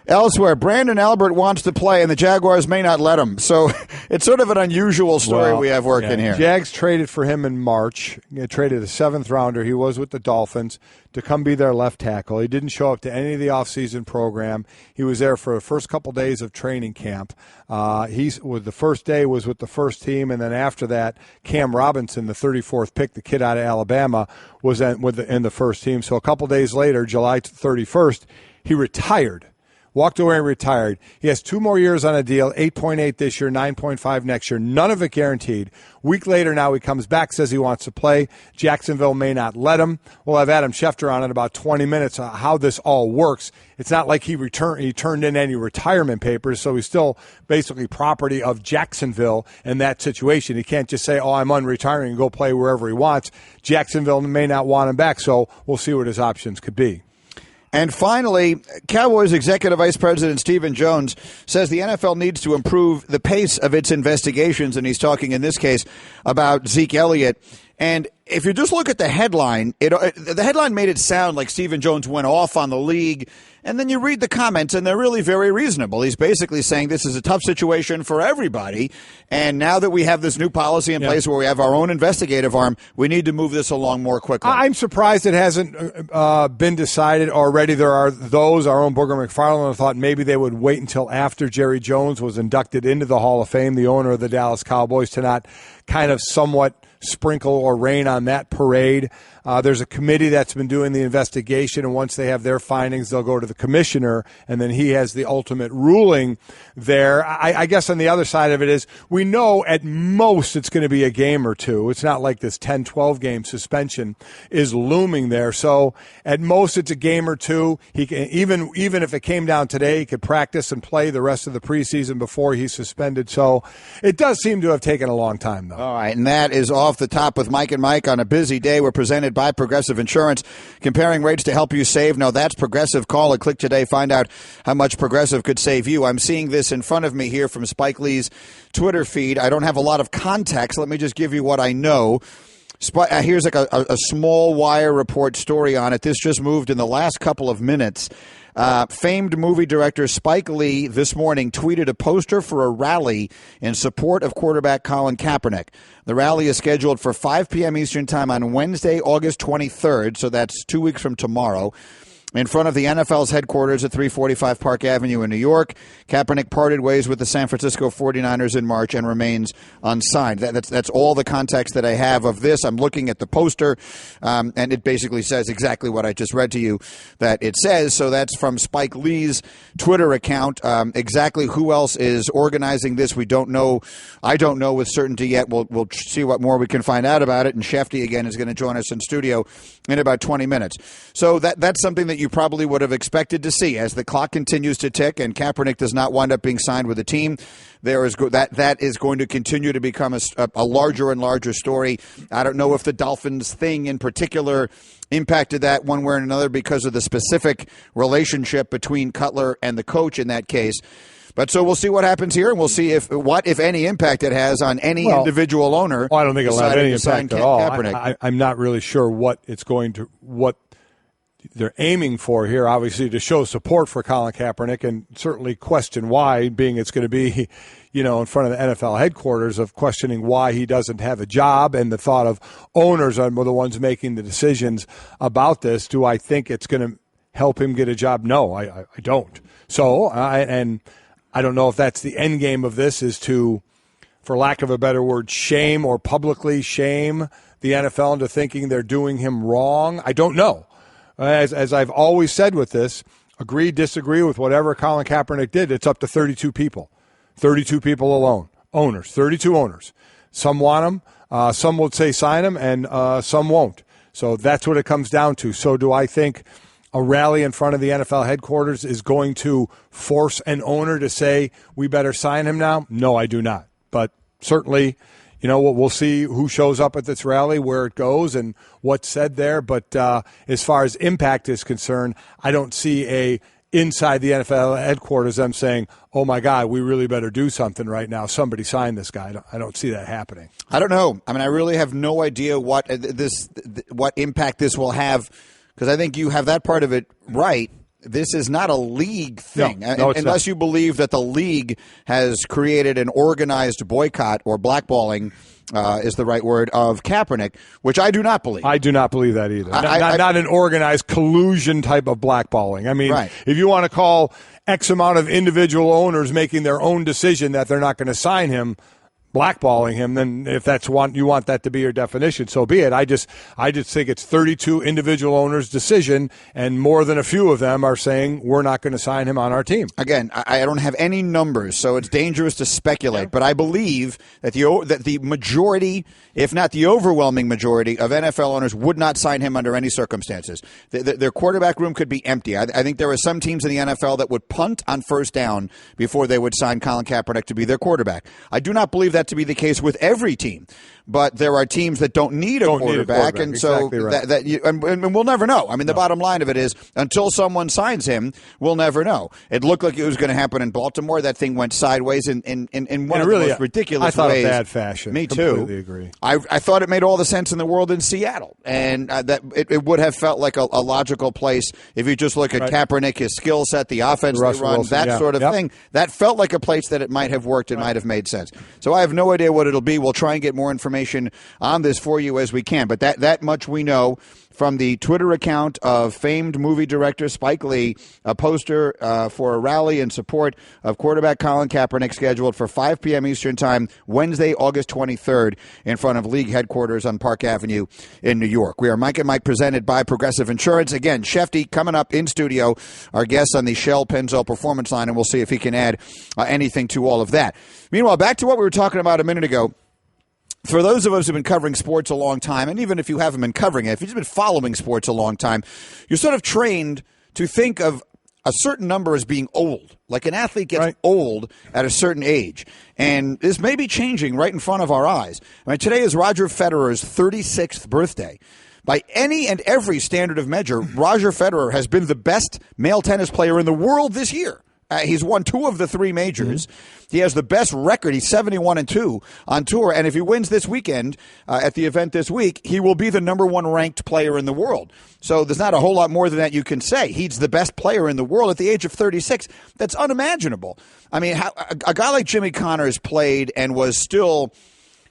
Elsewhere, Brandon Albert wants to play, and the Jaguars may not let him. So it's sort of an unusual story we have working here. Jags traded for him in March. They traded a 7th-rounder. He was with the Dolphins to come be their left tackle. He didn't show up to any of the offseason program. He was there for the first couple days of training camp. The first day was with the first team, and then after that, Cam Robinson, the 34th pick, the kid out of Alabama, was in the first team. So a couple days later, July 31st, he retired. Walked away and retired. He has 2 more years on a deal, 8.8 this year, 9.5 next year, none of it guaranteed. Week later now he comes back, says he wants to play. Jacksonville may not let him. We'll have Adam Schefter on in about 20 minutes how this all works. It's not like he turned in any retirement papers, so he's still basically property of Jacksonville in that situation. He can't just say, I'm unretiring and go play wherever he wants. Jacksonville may not want him back, so we'll see what his options could be. And finally, Cowboys Executive Vice President Stephen Jones says the NFL needs to improve the pace of its investigations, and he's talking in this case about Zeke Elliott. And if you just look at the headline, the headline made it sound like Stephen Jones went off on the league. And then you read the comments, and they're really very reasonable. He's basically saying this is a tough situation for everybody. And now that we have this new policy in place where we have our own investigative arm, we need to move this along more quickly. I'm surprised it hasn't been decided already. There are those, our own Booger McFarland thought maybe they would wait until after Jerry Jones was inducted into the Hall of Fame, the owner of the Dallas Cowboys, to not kind of somewhat sprinkle or rain on that parade. There's a committee that's been doing the investigation, and once they have their findings, they'll go to the commissioner, and then he has the ultimate ruling there. I guess on the other side of it is we know at most it's going to be a game or two. It's not like this 10, 12-game suspension is looming there. So at most it's a game or two. He can, even if it came down today, he could practice and play the rest of the preseason before he's suspended. So it does seem to have taken a long time, though. All right, and that is Off the Top with Mike and Mike on a busy day. We're presented by Progressive Insurance, comparing rates to help you save. Now that's Progressive. Call or click today. Find out how much Progressive could save you. I'm seeing this in front of me here from Spike Lee's Twitter feed. I don't have a lot of context. Let me just give you what I know. Here's like a small wire report story on it. This just moved in the last couple of minutes. Famed movie director Spike Lee this morning tweeted a poster for a rally in support of quarterback Colin Kaepernick. The rally is scheduled for 5 p.m. Eastern Time on Wednesday, August 23rd, so that's 2 weeks from tomorrow. in front of the NFL's headquarters at 345 Park Avenue in New York. Kaepernick parted ways with the San Francisco 49ers in March and remains unsigned. That's all the context that I have of this. I'm looking at the poster, and it basically says exactly what I just read to you that it says. So that's from Spike Lee's Twitter account. Exactly who else is organizing this, we don't know. I don't know with certainty yet. We'll see what more we can find out about it. And Shefty, again, is going to join us in studio in about 20 minutes. So that's something that you probably would have expected to see as the clock continues to tick and Kaepernick does not wind up being signed with the team. That is going to continue to become a larger and larger story. I don't know if the Dolphins thing in particular impacted that one way or another because of the specific relationship between Cutler and the coach in that case. But so we'll see what happens here, and we'll see what, if any, impact it has on any individual owner. I don't think it'll have any impact at all. I'm not really sure what they're aiming for here, obviously, to show support for Colin Kaepernick and certainly question why, being it's going to be, in front of the NFL headquarters, of questioning why he doesn't have a job and the thought of owners are the ones making the decisions about this. Do I think it's going to help him get a job? No, I don't. So, I don't know if that's the end game of this, is to, for lack of a better word, shame or publicly shame the NFL into thinking they're doing him wrong. I don't know. As I've always said with this, agree, disagree with whatever Colin Kaepernick did, it's up to 32 people. 32 people alone. Owners, 32 owners. Some want him, some will say sign him, and some won't. So that's what it comes down to. So do I think a rally in front of the NFL headquarters is going to force an owner to say, we better sign him now? No, I do not. But certainly, we'll see who shows up at this rally, where it goes, and what's said there. But as far as impact is concerned, I don't see inside the NFL headquarters them saying, oh, my God, we really better do something right now. Somebody sign this guy. I don't see that happening. I don't know. I really have no idea what impact this will have, because I think you have that part of it right. This is not a league thing, unless you believe that the league has created an organized boycott or blackballing, is the right word, of Kaepernick, which I do not believe. I do not believe that either. Not an organized collusion type of blackballing. If you want to call X amount of individual owners making their own decision that they're not going to sign him blackballing him, then if you want that to be your definition, so be it. I just think it's 32 individual owners' decision, and more than a few of them are saying we're not going to sign him on our team. Again, I don't have any numbers, so it's dangerous to speculate. But I believe that the majority, if not the overwhelming majority, of NFL owners would not sign him under any circumstances. Their quarterback room could be empty. I think there are some teams in the NFL that would punt on first down before they would sign Colin Kaepernick to be their quarterback. I do not believe that to be the case with every team, but there are teams that don't need a quarterback, and so exactly right. and we'll never know. The bottom line of it is, until someone signs him, we'll never know. It looked like it was going to happen in Baltimore. That thing went sideways in one of the most ridiculous ways. I thought of bad fashion. Me too. Completely agree. I thought it made all the sense in the world in Seattle, and that it would have felt like a logical place if you just look at Kaepernick, his skill set, the offense they run, Wilson, sort of thing. That felt like a place that it might have worked and might have made sense. So I have no idea what it'll be. We'll try and get more information on this for you as we can. But that much we know from the Twitter account of famed movie director Spike Lee, a poster for a rally in support of quarterback Colin Kaepernick scheduled for 5 p.m. Eastern Time, Wednesday, August 23rd, in front of league headquarters on Park Avenue in New York. We are Mike and Mike, presented by Progressive Insurance. Again, Shefty coming up in studio, our guest on the Shell Pennzoil Performance Line, and we'll see if he can add anything to all of that. Meanwhile, back to what we were talking about a minute ago. For those of us who've been covering sports a long time, and even if you haven't been covering it, if you've been following sports a long time, you're sort of trained to think of a certain number as being old. Like an athlete gets old at a certain age. And this may be changing right in front of our eyes. Today is Roger Federer's 36th birthday. By any and every standard of measure, Roger Federer has been the best male tennis player in the world this year. He's won 2 of the 3 majors. Mm-hmm. He has the best record. He's 71-2 on tour. And if he wins this weekend at the event this week, he will be the number 1 ranked player in the world. So there's not a whole lot more than that you can say. He's the best player in the world at the age of 36. That's unimaginable. A guy like Jimmy Connors played and was still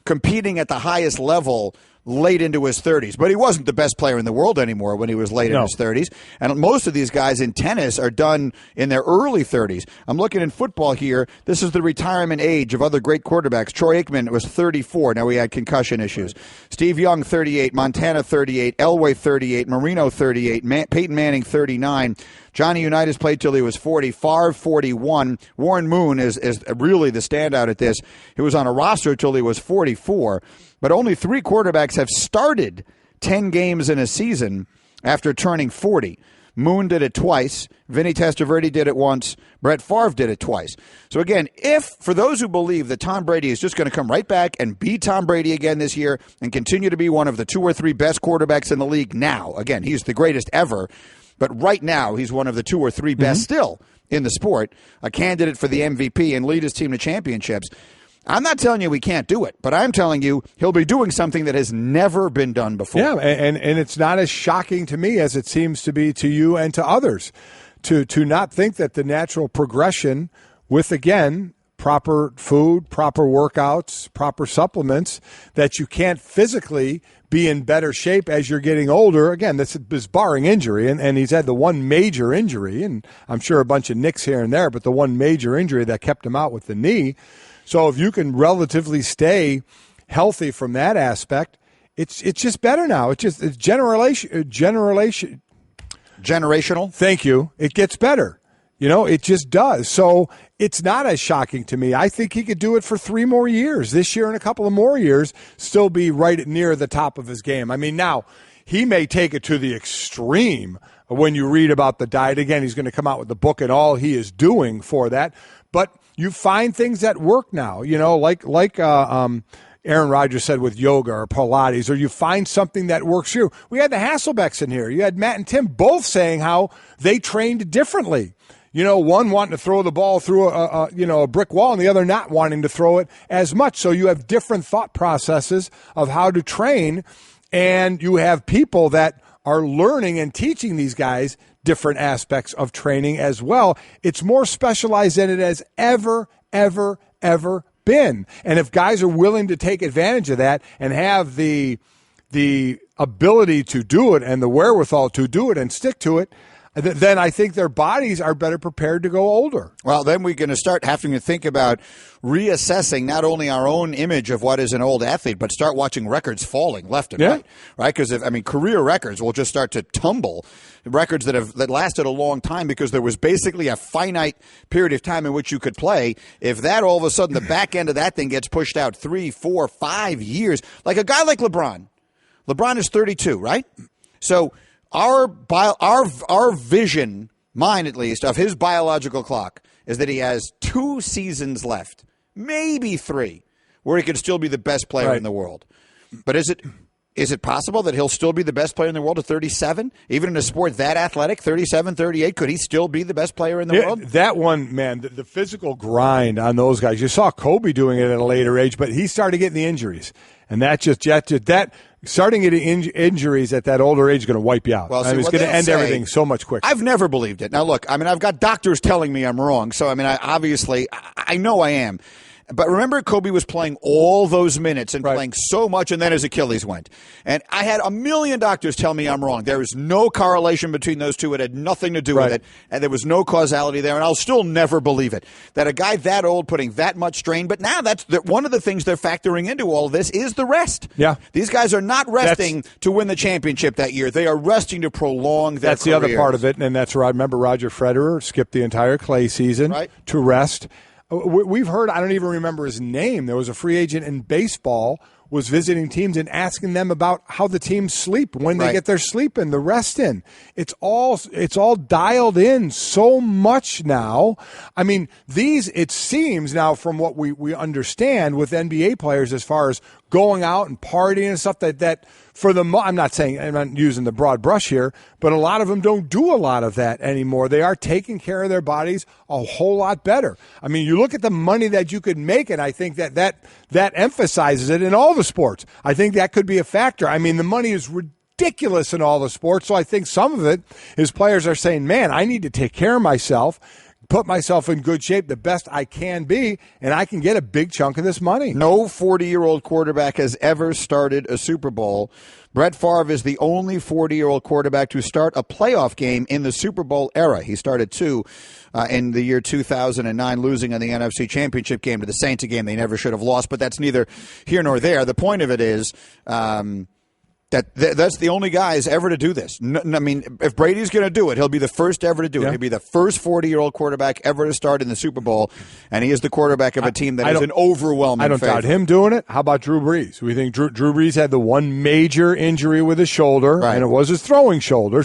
competing at the highest level late into his 30s. But he wasn't the best player in the world anymore when he was late in his 30s. And most of these guys in tennis are done in their early 30s. I'm looking in football here. This is the retirement age of other great quarterbacks. Troy Aikman was 34. Now he had concussion issues. Steve Young, 38. Montana, 38. Elway, 38. Marino, 38. Peyton Manning, 39. Johnny Unitas played till he was 40. Favre, 41. Warren Moon is really the standout at this. He was on a roster till he was 44. But only 3 quarterbacks have started 10 games in a season after turning 40. Moon did it twice. Vinny Testaverde did it once. Brett Favre did it twice. So again, if, for those who believe that Tom Brady is just going to come right back and be Tom Brady again this year and continue to be one of the 2 or 3 best quarterbacks in the league now, again, he's the greatest ever, but right now he's one of the 2 or 3 best still in the sport, a candidate for the MVP and lead his team to championships. I'm not telling you we can't do it, but I'm telling you he'll be doing something that has never been done before. Yeah, and it's not as shocking to me as it seems to be to you and to others to not think that the natural progression with, again, proper food, proper workouts, proper supplements, that you can't physically be in better shape as you're getting older. Again, this is barring injury, and he's had the one major injury, and I'm sure a bunch of nicks here and there, but the one major injury that kept him out with the knee. So if you can relatively stay healthy from that aspect, it's just better now. It's generational. Thank you. It gets better. It just does. So it's not as shocking to me. I think he could do it for 3 more years, this year and a couple of more years, still be right near the top of his game. I mean, now he may take it to the extreme when you read about the diet. Again, he's going to come out with the book and all he is doing for that. But you find things that work now, like Aaron Rodgers said with yoga or Pilates, or you find something that works for you. We had the Hasselbecks in here. You had Matt and Tim both saying how they trained differently. One wanting to throw the ball through a brick wall and the other not wanting to throw it as much. So you have different thought processes of how to train, and you have people that are learning and teaching these guys different aspects of training as well. It's more specialized than it has ever been. And if guys are willing to take advantage of that and have the ability to do it and the wherewithal to do it and stick to it, then I think their bodies are better prepared to go older. Well, then we're going to start having to think about reassessing not only our own image of what is an old athlete, but start watching records falling left and right? Because career records will just start to tumble. Records that lasted a long time because there was basically a finite period of time in which you could play. If that all of a sudden the back end of that thing gets pushed out 3, 4, 5 years, like a guy like LeBron. LeBron is 32, right? So our vision, mine at least, of his biological clock is that he has 2 seasons left, maybe 3, where he could still be the best player in the world. But is it possible that he'll still be the best player in the world at 37? Even in a sport that athletic, 37, 38, could he still be the best player in the world? That one, man, the physical grind on those guys. You saw Kobe doing it at a later age, but he started getting the injuries. And that starting getting injuries at that older age is going to wipe you out. Well, it's going to end everything so much quicker. I've never believed it. Now, look, I've got doctors telling me I'm wrong. So, I know I am. But remember, Kobe was playing all those minutes and playing so much, and then his Achilles went. And I had a million doctors tell me I'm wrong. There is no correlation between those two. It had nothing to do with it, and there was no causality there, and I'll still never believe it. That a guy that old putting that much strain, but now that's one of the things they're factoring into all of this is the rest. Yeah. These guys are not resting to win the championship that year. They are resting to prolong their That's careers. the other part of it, and that's where I remember Roger Federer skipped the entire clay season to rest. We've heard, I don't even remember his name, there was a free agent in baseball was visiting teams and asking them about how the teams sleep, when they get their sleep in, the rest in. It's all dialed in so much now. I mean, it seems now from what we understand with NBA players as far as going out and partying and stuff that for the I'm not using the broad brush here, but a lot of them don't do a lot of that anymore. They are taking care of their bodies a whole lot better. I mean, you look at the money that you could make, and I think that emphasizes it in all the sports. I think that could be a factor. I mean, the money is ridiculous in all the sports, so I think some of it is players are saying, man, I need to take care of myself, put myself in good shape the best I can be, and I can get a big chunk of this money. No 40-year-old quarterback has ever started a Super Bowl. Brett Favre is the only 40-year-old quarterback to start a playoff game in the Super Bowl era. He started 2 in the year 2009, losing in the NFC Championship game to the Saints, a game they never should have lost, but that's neither here nor there. The point of it is that's the only guys ever to do this. I mean, if Brady's going to do it, he'll be the first ever to do it. He'll be the first 40-year-old quarterback ever to start in the Super Bowl, and he is the quarterback of a team that is an overwhelming favorite. I don't doubt him doing it. How about Drew Brees? We think Drew Brees had the one major injury with his shoulder, and it was his throwing shoulder.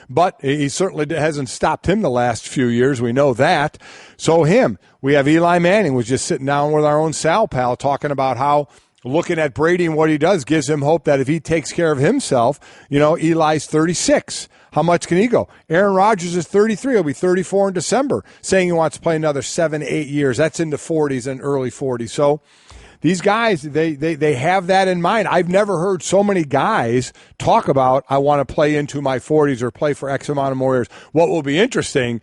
But he certainly hasn't stopped him the last few years. We know that. So him. We have Eli Manning was just sitting down with our own Sal pal talking about how looking at Brady and what he does gives him hope that if he takes care of himself, Eli's 36. How much can he go? Aaron Rodgers is 33. He'll be 34 in December, saying he wants to play another 7-8 years. That's into 40s and early 40s. So these guys, they have that in mind. I've never heard so many guys talk about, I want to play into my 40s or play for X amount of more years. What will be interesting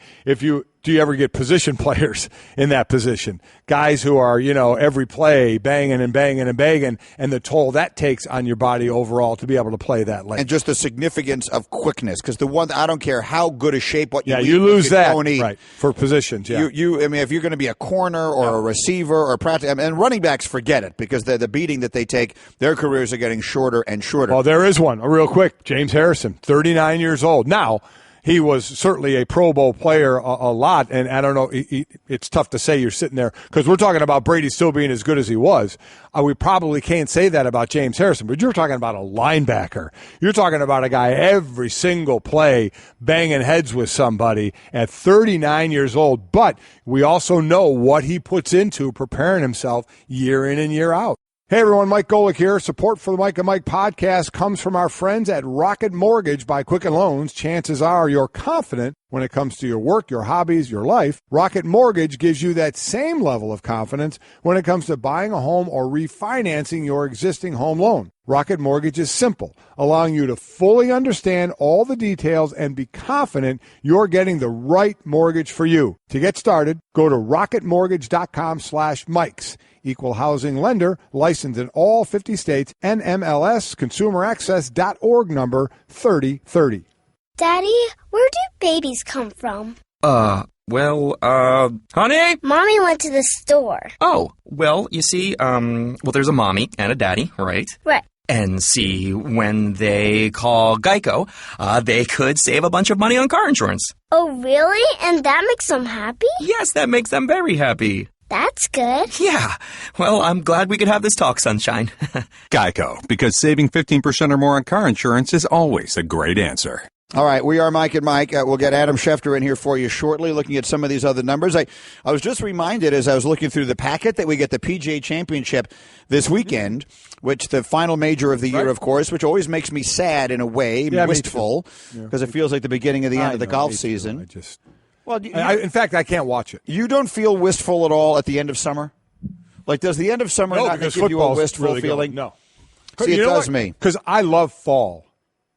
do you ever get position players in that position? Guys who are, every play banging and banging and banging, and the toll that takes on your body overall to be able to play that late. And just the significance of quickness, because I don't care how good a shape what you you lose that right for positions. Yeah, if you're going to be a corner or a receiver or and running backs, forget it, because the beating that they take, their careers are getting shorter and shorter. Well, there is one, real quick. James Harrison, 39 years old now. He was certainly a Pro Bowl player a lot, and I don't know, it's tough to say you're sitting there, because we're talking about Brady still being as good as he was. We probably can't say that about James Harrison, but you're talking about a linebacker. You're talking about a guy every single play banging heads with somebody at 39 years old, but we also know what he puts into preparing himself year in and year out. Hey everyone, Mike Golick here. Support for the Mike and Mike podcast comes from our friends at Rocket Mortgage by Quicken Loans. Chances are you're confident when it comes to your work, your hobbies, your life. Rocket Mortgage gives you that same level of confidence when it comes to buying a home or refinancing your existing home loan. Rocket Mortgage is simple, allowing you to fully understand all the details and be confident you're getting the right mortgage for you. To get started, go to rocketmortgage.com/Mikes. Equal housing lender, licensed in all 50 states, NMLS, consumeraccess.org number 3030. Daddy, where do babies come from? Honey? Mommy went to the store. Oh, well, you see, there's a mommy and a daddy, right? Right. And see, when they call Geico, they could save a bunch of money on car insurance. Oh, really? And that makes them happy? Yes, that makes them very happy. That's good. Yeah. Well, I'm glad we could have this talk, Sunshine. Geico, because saving 15% or more on car insurance is always a great answer. All right, we are Mike and Mike. We'll get Adam Schefter in here for you shortly, looking at some of these other numbers. I was just reminded as I was looking through the packet that we get the PGA Championship this weekend, which the final major of the year, of course, which always makes me sad in a way, wistful, because it feels like the beginning of the end of the golf season. In fact, I can't watch it. You don't feel wistful at all at the end of summer? Like, does the end of summer not give you a wistful really feeling? No. See, it does me. Because I love fall.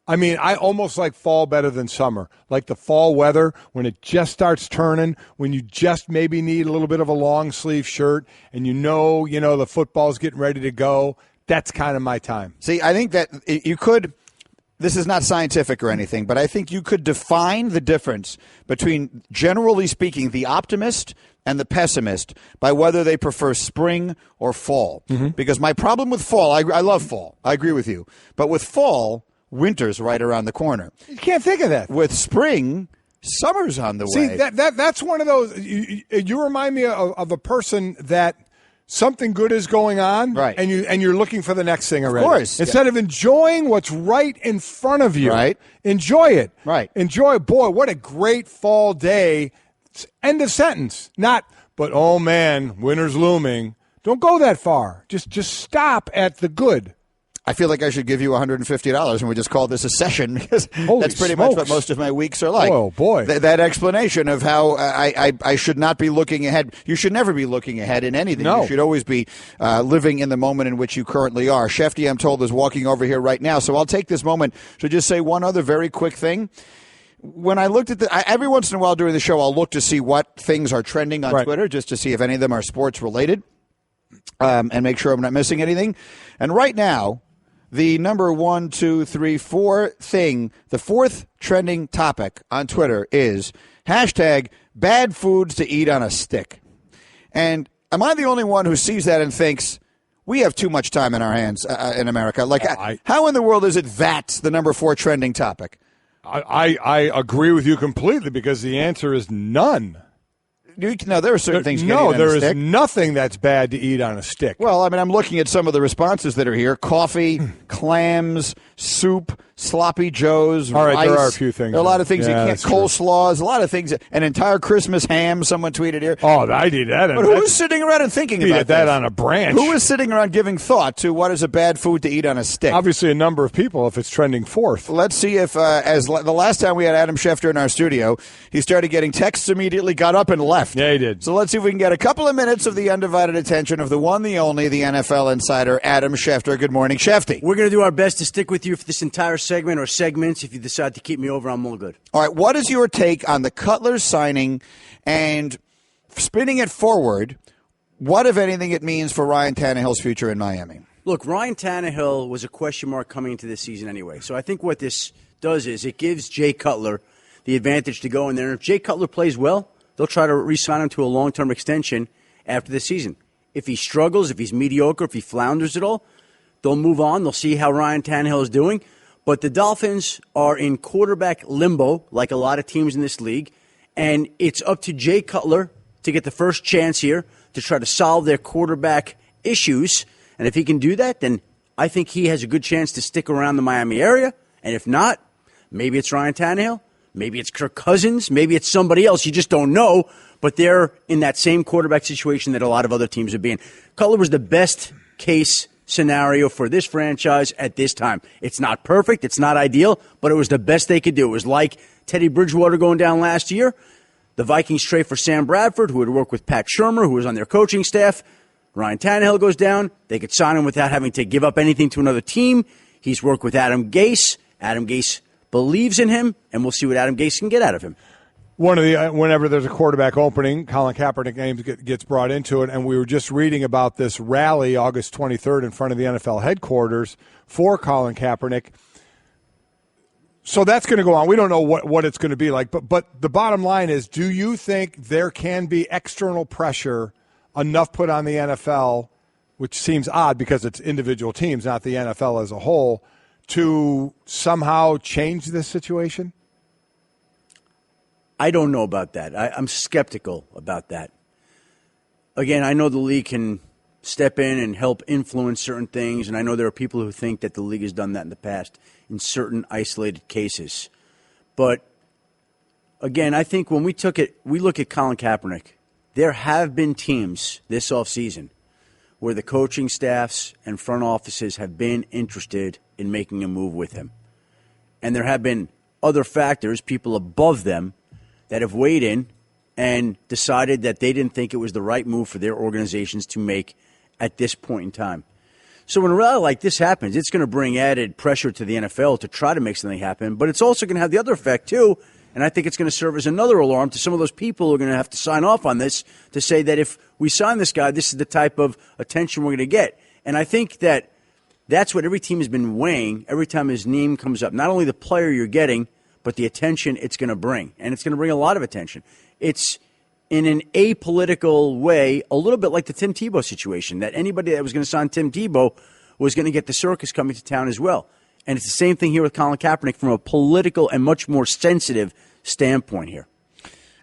I mean, I almost like fall better than summer. Like the fall weather, when it just starts turning, when you just maybe need a little bit of a long sleeve shirt, and you know the football's getting ready to go. That's kind of my time. See, I think that you could. This is not scientific or anything, but I think you could define the difference between, generally speaking, the optimist and the pessimist by whether they prefer spring or fall. Mm-hmm. Because my problem with fall, I love fall. I agree with you. But with fall, winter's right around the corner. You can't think of that. With spring, summer's on the way. See, that's one of those. You remind me of a person that something good is going on, right? And you're looking for the next thing already. Of course. Instead of enjoying what's right in front of you, right? Enjoy it. Right. Enjoy. Boy, what a great fall day. End of sentence. Not, but oh man, winter's looming. Don't go that far. Just stop at the good. I feel like I should give you $150 and we just call this a session, because that's pretty much what most of my weeks are like. Oh, boy. That explanation of how I should not be looking ahead. You should never be looking ahead in anything. No. You should always be living in the moment in which you currently are. Shefty, I'm told, is walking over here right now, so I'll take this moment to just say one other very quick thing. when I looked at every once in a while during the show, I'll look to see what things are trending on Twitter, just to see if any of them are sports related, and make sure I'm not missing anything. And right now, the number 1, 2, 3, 4 thing, the fourth trending topic on Twitter is hashtag bad foods to eat on a stick. And am I the only one who sees that and thinks we have too much time in our hands in America? Like, how in the world is it that's the number 4 trending topic? I agree with you completely because the answer is none. No, there are certain things you can eat on a there stick. is nothing that's bad to eat on a stick. Well, I mean, I'm looking at some of the responses that are here. Coffee, clams, soup, sloppy joes, All right, rice. there are a few things. There are a lot of things you can't. That's true. Coleslaws, a lot of things. An entire Christmas ham, someone tweeted here. Oh, I did that. But who's sitting around and thinking about that this? on a branch? Who is sitting around giving thought to what is a bad food to eat on a stick? Obviously, a number of people if it's trending fourth. Let's see if, the last time we had Adam Schefter in our studio, he started getting texts immediately, got up and left. Yeah, he did. So let's see if we can get a couple of minutes of the undivided attention of the one, the only, the NFL insider, Adam Schefter. Good morning, Shefty. We're going to do our best to stick with you for this entire segment or segments. If you decide to keep me over, I'm all good. All right, what is your take on the Cutler signing and spinning it forward? What, if anything, it means for Ryan Tannehill's future in Miami? Look, Ryan Tannehill was a question mark coming into this season anyway. So I think what this does is it gives Jay Cutler the advantage to go in there. And if Jay Cutler plays well, they'll try to re-sign him to a long-term extension after the season. If he struggles, if he's mediocre, if he flounders at all, they'll move on. They'll see how Ryan Tannehill is doing. But the Dolphins are in quarterback limbo, like a lot of teams in this league. And it's up to Jay Cutler to get the first chance here to try to solve their quarterback issues. And if he can do that, then I think he has a good chance to stick around the Miami area. And if not, maybe it's Ryan Tannehill. Maybe it's Kirk Cousins. Maybe it's somebody else. You just don't know. But they're in that same quarterback situation that a lot of other teams are being. Cutler was the best case scenario for this franchise at this time. It's not perfect. It's not ideal. But it was the best they could do. It was like Teddy Bridgewater going down last year. The Vikings trade for Sam Bradford, who had worked with Pat Shurmur, who was on their coaching staff. Ryan Tannehill goes down. They could sign him without having to give up anything to another team. He's worked with Adam Gase. Adam Gase believes in him, and we'll see what Adam Gase can get out of him. Whenever there's a quarterback opening, Colin Kaepernick name gets brought into it, and we were just reading about this rally August 23rd in front of the NFL headquarters for Colin Kaepernick. So that's going to go on. We don't know what it's going to be like, but the bottom line is, do you think there can be external pressure enough put on the NFL, which seems odd because it's individual teams, not the NFL as a whole, to somehow change this situation? I don't know about that. I'm skeptical about that. Again, I know the league can step in and help influence certain things, and I know there are people who think that the league has done that in the past in certain isolated cases. But again, I think when we look at Colin Kaepernick, there have been teams this offseason where the coaching staffs and front offices have been interested in making a move with him. And there have been other factors, people above them, that have weighed in and decided that they didn't think it was the right move for their organizations to make at this point in time. So when a rally like this happens, it's going to bring added pressure to the NFL to try to make something happen, but it's also going to have the other effect too, and I think it's going to serve as another alarm to some of those people who are going to have to sign off on this to say that if we sign this guy, this is the type of attention we're going to get. And I think that that's what every team has been weighing every time his name comes up. Not only the player you're getting, but the attention it's going to bring. And it's going to bring a lot of attention. It's in an apolitical way, a little bit like the Tim Tebow situation, that anybody that was going to sign Tim Tebow was going to get the circus coming to town as well. And it's the same thing here with Colin Kaepernick from a political and much more sensitive standpoint here.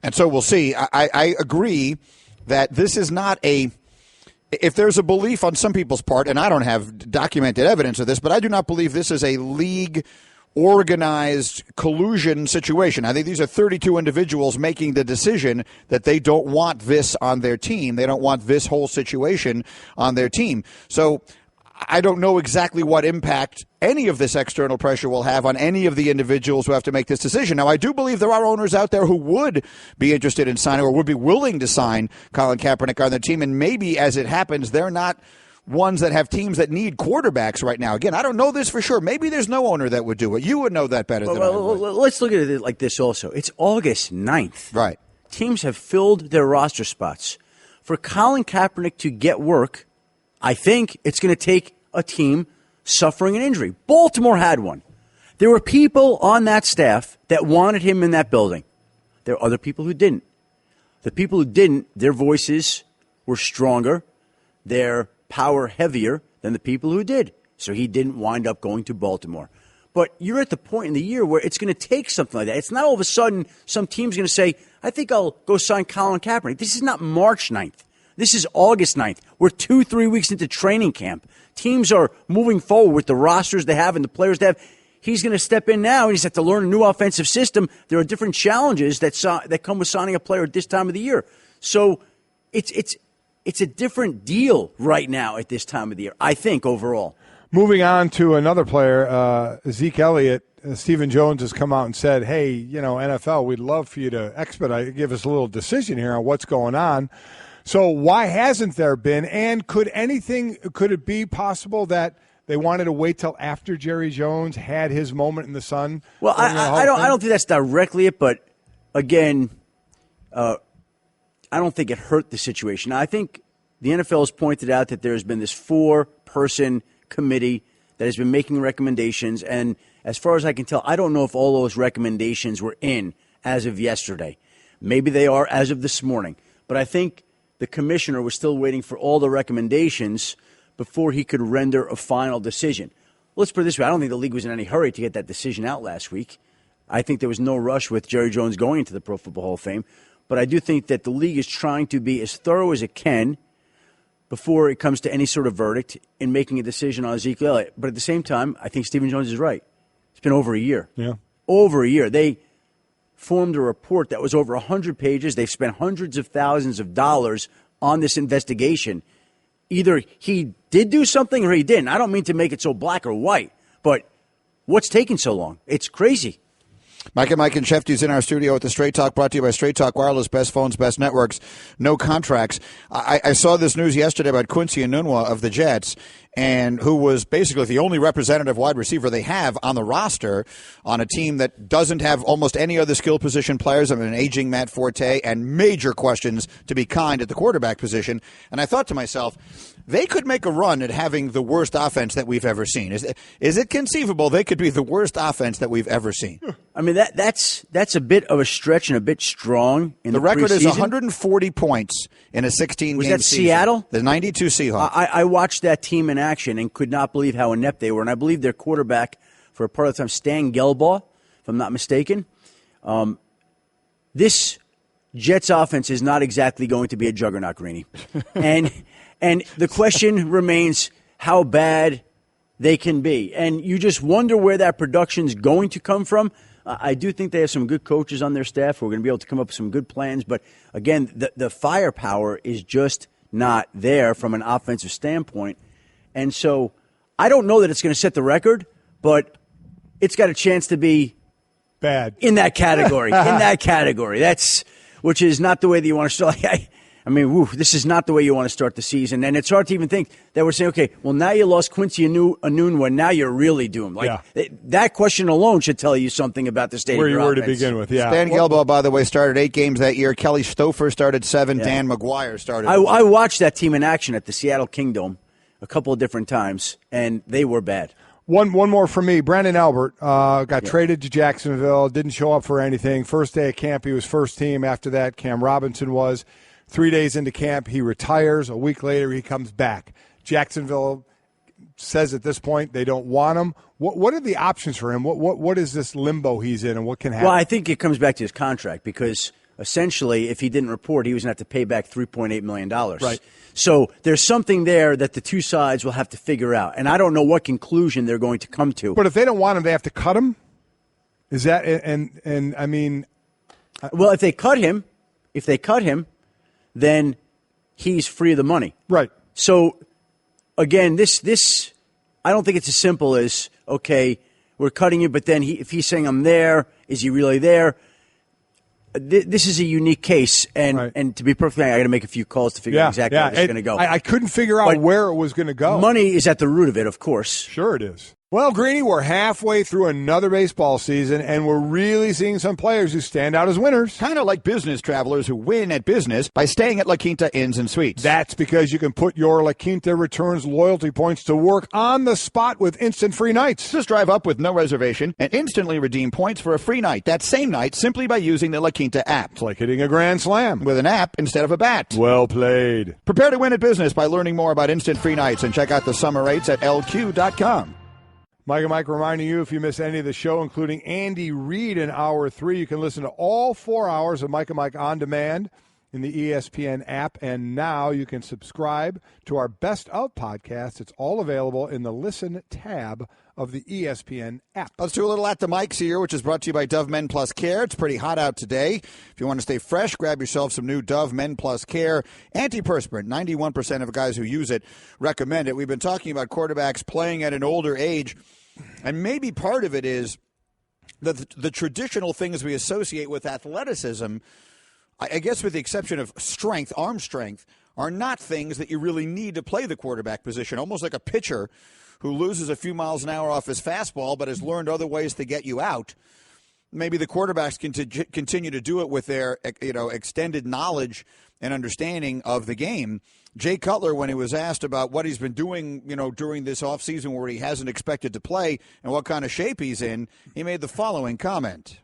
And so we'll see. I agree that this is not if there's a belief on some people's part, and I don't have documented evidence of this, but I do not believe this is a league organized collusion situation. I think these are 32 individuals making the decision that they don't want this on their team. They don't want this whole situation on their team. So I don't know exactly what impact any of this external pressure will have on any of the individuals who have to make this decision. Now, I do believe there are owners out there who would be interested in signing or would be willing to sign Colin Kaepernick on their team, and maybe as it happens, they're not ones that have teams that need quarterbacks right now. Again, I don't know this for sure. Maybe there's no owner that would do it. You would know that better than I would. Let's look at it like this also. It's August 9th. Right. Teams have filled their roster spots. For Colin Kaepernick to get work, I think it's going to take a team suffering an injury. Baltimore had one. There were people on that staff that wanted him in that building. There are other people who didn't. The people who didn't, their voices were stronger, their power heavier than the people who did. So he didn't wind up going to Baltimore. But you're at the point in the year where it's going to take something like that. It's not all of a sudden some team's going to say, I think I'll go sign Colin Kaepernick. This is not March 9th. This is August 9th. We're 2-3 weeks into training camp. Teams are moving forward with the rosters they have and the players they have. He's going to step in now, and he's had to learn a new offensive system. There are different challenges that come with signing a player at this time of the year. So it's a different deal right now at this time of the year, I think, overall. Moving on to another player, Zeke Elliott. Stephen Jones has come out and said, hey, NFL, we'd love for you to give us a little decision here on what's going on. So why hasn't there been? And could it be possible that they wanted to wait till after Jerry Jones had his moment in the sun? Well, I don't think that's directly it, but again, I don't think it hurt the situation. Now, I think the NFL has pointed out that there's been this 4-person committee that has been making recommendations, and as far as I can tell, I don't know if all those recommendations were in as of yesterday. Maybe they are as of this morning. But I think the commissioner was still waiting for all the recommendations before he could render a final decision. Let's put it this way. I don't think the league was in any hurry to get that decision out last week. I think there was no rush with Jerry Jones going into the Pro Football Hall of Fame. But I do think that the league is trying to be as thorough as it can before it comes to any sort of verdict in making a decision on Ezekiel Elliott. But at the same time, I think Stephen Jones is right. It's been over a year. Yeah. Over a year. They formed a report that was over 100 pages. They've spent hundreds of thousands of dollars on this investigation. Either he did do something or he didn't. I don't mean to make it so black or white, but what's taking so long? It's crazy. Mike and Shefty's in our studio at the Straight Talk, brought to you by Straight Talk Wireless, best phones, best networks, no contracts. I saw this news yesterday about Quincy Enunwa of the Jets, and who was basically the only representative wide receiver they have on the roster on a team that doesn't have almost any other skill position players. I mean, an aging Matt Forte and major questions, to be kind, at the quarterback position. And I thought to myself, they could make a run at having the worst offense that we've ever seen. Is it conceivable they could be the worst offense that we've ever seen? I mean, that's a bit of a stretch and a bit strong in the record preseason. is 140 points in a 16-game Was that season. Seattle? The 92 Seahawks. I watched that team in action and could not believe how inept they were. And I believe their quarterback, for a part of the time, Stan Gelbaugh, if I'm not mistaken. This Jets offense is not exactly going to be a juggernaut, Greeny. And the question remains how bad they can be. And you just wonder where that production's going to come from. I do think they have some good coaches on their staff who are going to be able to come up with some good plans. But, again, the firepower is just not there from an offensive standpoint. And so I don't know that it's going to set the record, but it's got a chance to be bad in that category. Which is not the way that you want to start. I mean, this is not the way you want to start the season. And it's hard to even think that we're saying, okay, well, now you lost Quincy Enunwa, now you're really doomed. That question alone should tell you something about the state where of your you were offense. to begin with. Yeah. Stan Gelbaugh, by the way, started 8 games that year. Kelly Stouffer started 7. Yeah. Dan McGuire started. I watched that team in action at the Seattle Kingdom a couple of different times, and they were bad. One more for me. Brandon Albert got traded to Jacksonville, didn't show up for anything. First day of camp, he was first team. After that, Cam Robinson was. 3 days into camp, he retires. A week later, he comes back. Jacksonville says at this point they don't want him. What are the options for him? What is this limbo he's in, and what can happen? Well, I think it comes back to his contract because essentially, if he didn't report, he was going to have to pay back $3.8 million. Right. So there's something there that the two sides will have to figure out, and I don't know what conclusion they're going to come to. But if they don't want him, they have to cut him? Is that and I mean, well, if they cut him, then he's free of the money. Right. So, again, this I don't think it's as simple as, okay, we're cutting you, but then if he's saying I'm there, is he really there? this is a unique case, and to be perfectly honest, I got to make a few calls to figure out exactly how this is going to go. I couldn't figure out where it was going to go. Money is at the root of it, of course. Sure it is. Well, Greeny, we're halfway through another baseball season, and we're really seeing some players who stand out as winners. Kind of like business travelers who win at business by staying at La Quinta Inns and Suites. That's because you can put your La Quinta Returns loyalty points to work on the spot with instant free nights. Just drive up with no reservation and instantly redeem points for a free night that same night simply by using the La Quinta app. It's like hitting a grand slam. With an app instead of a bat. Well played. Prepare to win at business by learning more about instant free nights and check out the summer rates at lq.com. Mike and Mike reminding you, if you miss any of the show, including Andy Reid in Hour 3, you can listen to all 4 hours of Mike and Mike on demand in the ESPN app. And now you can subscribe to our Best of podcast. It's all available in the Listen tab of the ESPN app. Let's do a little At the Mics here, which is brought to you by Dove Men Plus Care. It's pretty hot out today. If you want to stay fresh, grab yourself some new Dove Men Plus Care antiperspirant. 91% of guys who use it recommend it. We've been talking about quarterbacks playing at an older age, and maybe part of it is the traditional things we associate with athleticism, I guess with the exception of strength, arm strength, are not things that you really need to play the quarterback position, almost like a pitcher who loses a few miles an hour off his fastball but has learned other ways to get you out. Maybe the quarterbacks can continue to do it with their extended knowledge and understanding of the game. Jay Cutler, when he was asked about what he's been doing during this offseason where he hasn't expected to play and what kind of shape he's in, he made the following comment.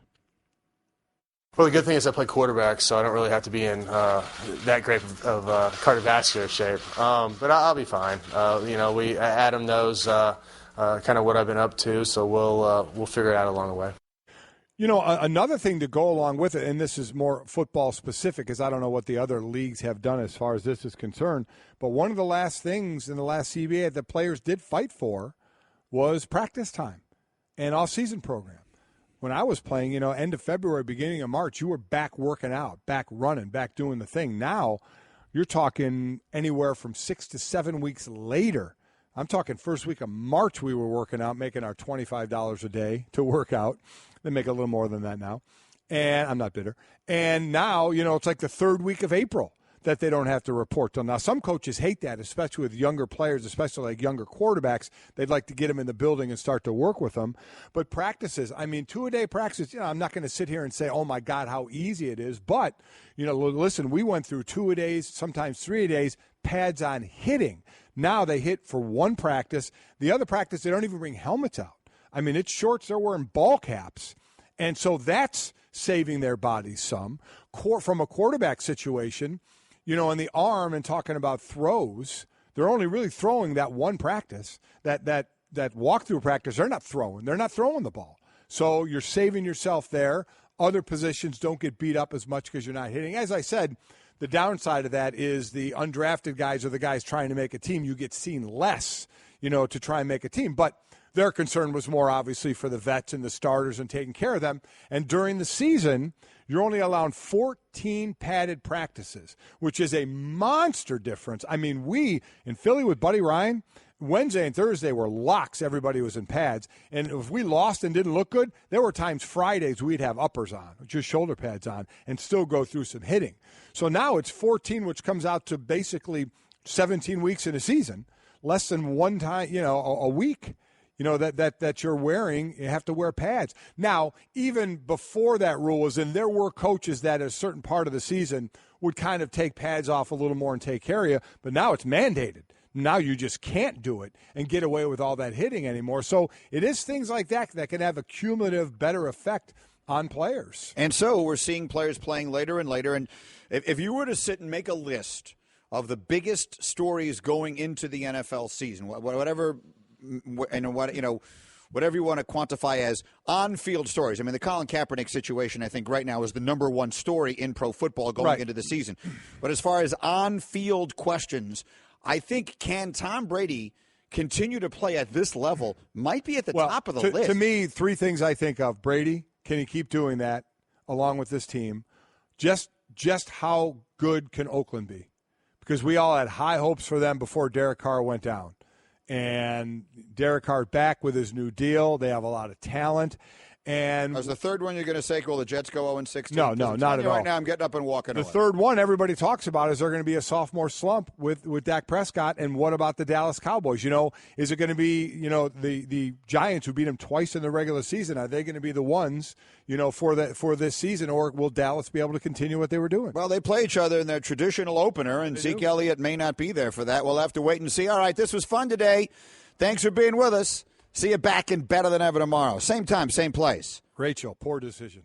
Well, the good thing is I play quarterback, so I don't really have to be in that great of cardiovascular shape. But I'll be fine. Adam knows kind of what I've been up to, so we'll figure it out along the way. Another thing to go along with it, and this is more football specific, because I don't know what the other leagues have done as far as this is concerned, but one of the last things in the last CBA that players did fight for was practice time and off-season program. When I was playing, end of February, beginning of March, you were back working out, back running, back doing the thing. Now, you're talking anywhere from 6 to 7 weeks later. I'm talking first week of March we were working out, making our $25 a day to work out. They make a little more than that now. And I'm not bitter. And now, it's like the third week of April that they don't have to report till. Now, some coaches hate that, especially with younger players, especially like younger quarterbacks. They'd like to get them in the building and start to work with them. But practices, 2-a-day practices, I'm not going to sit here and say, oh, my God, how easy it is. But, listen, we went through 2-a-days, sometimes 3-a-days, pads on hitting. Now they hit for one practice. The other practice, they don't even bring helmets out. It's shorts, they're wearing ball caps. And so that's saving their bodies some. From a quarterback situation, in the arm and talking about throws, they're only really throwing that one practice, that walkthrough practice. They're not throwing the ball. So you're saving yourself there. Other positions don't get beat up as much because you're not hitting. As I said, the downside of that is the undrafted guys or the guys trying to make a team, you get seen less, to try and make a team. But their concern was more obviously for the vets and the starters and taking care of them. And during the season, you're only allowed 14 padded practices, which is a monster difference. We, in Philly with Buddy Ryan, Wednesday and Thursday were locks. Everybody was in pads. And if we lost and didn't look good, there were times Fridays we'd have uppers on, just shoulder pads on, and still go through some hitting. So now it's 14, which comes out to basically 17 weeks in a season, less than one time, a week. That you're wearing, you have to wear pads. Now, even before that rule was in, there were coaches that at a certain part of the season would kind of take pads off a little more and take care of you, but now it's mandated. Now you just can't do it and get away with all that hitting anymore. So it is things like that can have a cumulative better effect on players. And so we're seeing players playing later and later. And if you were to sit and make a list of the biggest stories going into the NFL season, whatever you want to quantify as on-field stories. The Colin Kaepernick situation, I think, right now is the number one story in pro football going into the season. But as far as on-field questions, I think can Tom Brady continue to play at this level might be at the top of the list. To me, three things I think of. Brady, can he keep doing that along with this team? Just how good can Oakland be? Because we all had high hopes for them before Derek Carr went down. And Derek Carr back with his new deal. They have a lot of talent. And was the third one you're going to say, will the Jets go 0-16? No, not at all. Right now, I'm getting up and walking The away. third one everybody talks about is there going to be a sophomore slump with Dak Prescott, and what about the Dallas Cowboys? Is it going to be, the Giants who beat them twice in the regular season? Are they going to be the ones, for this season, or will Dallas be able to continue what they were doing? Well, they play each other in their traditional opener, and Zeke Elliott may not be there for that. We'll have to wait and see. All right, this was fun today. Thanks for being with us. See you back and better than ever tomorrow. Same time, same place. Rachel, poor decision.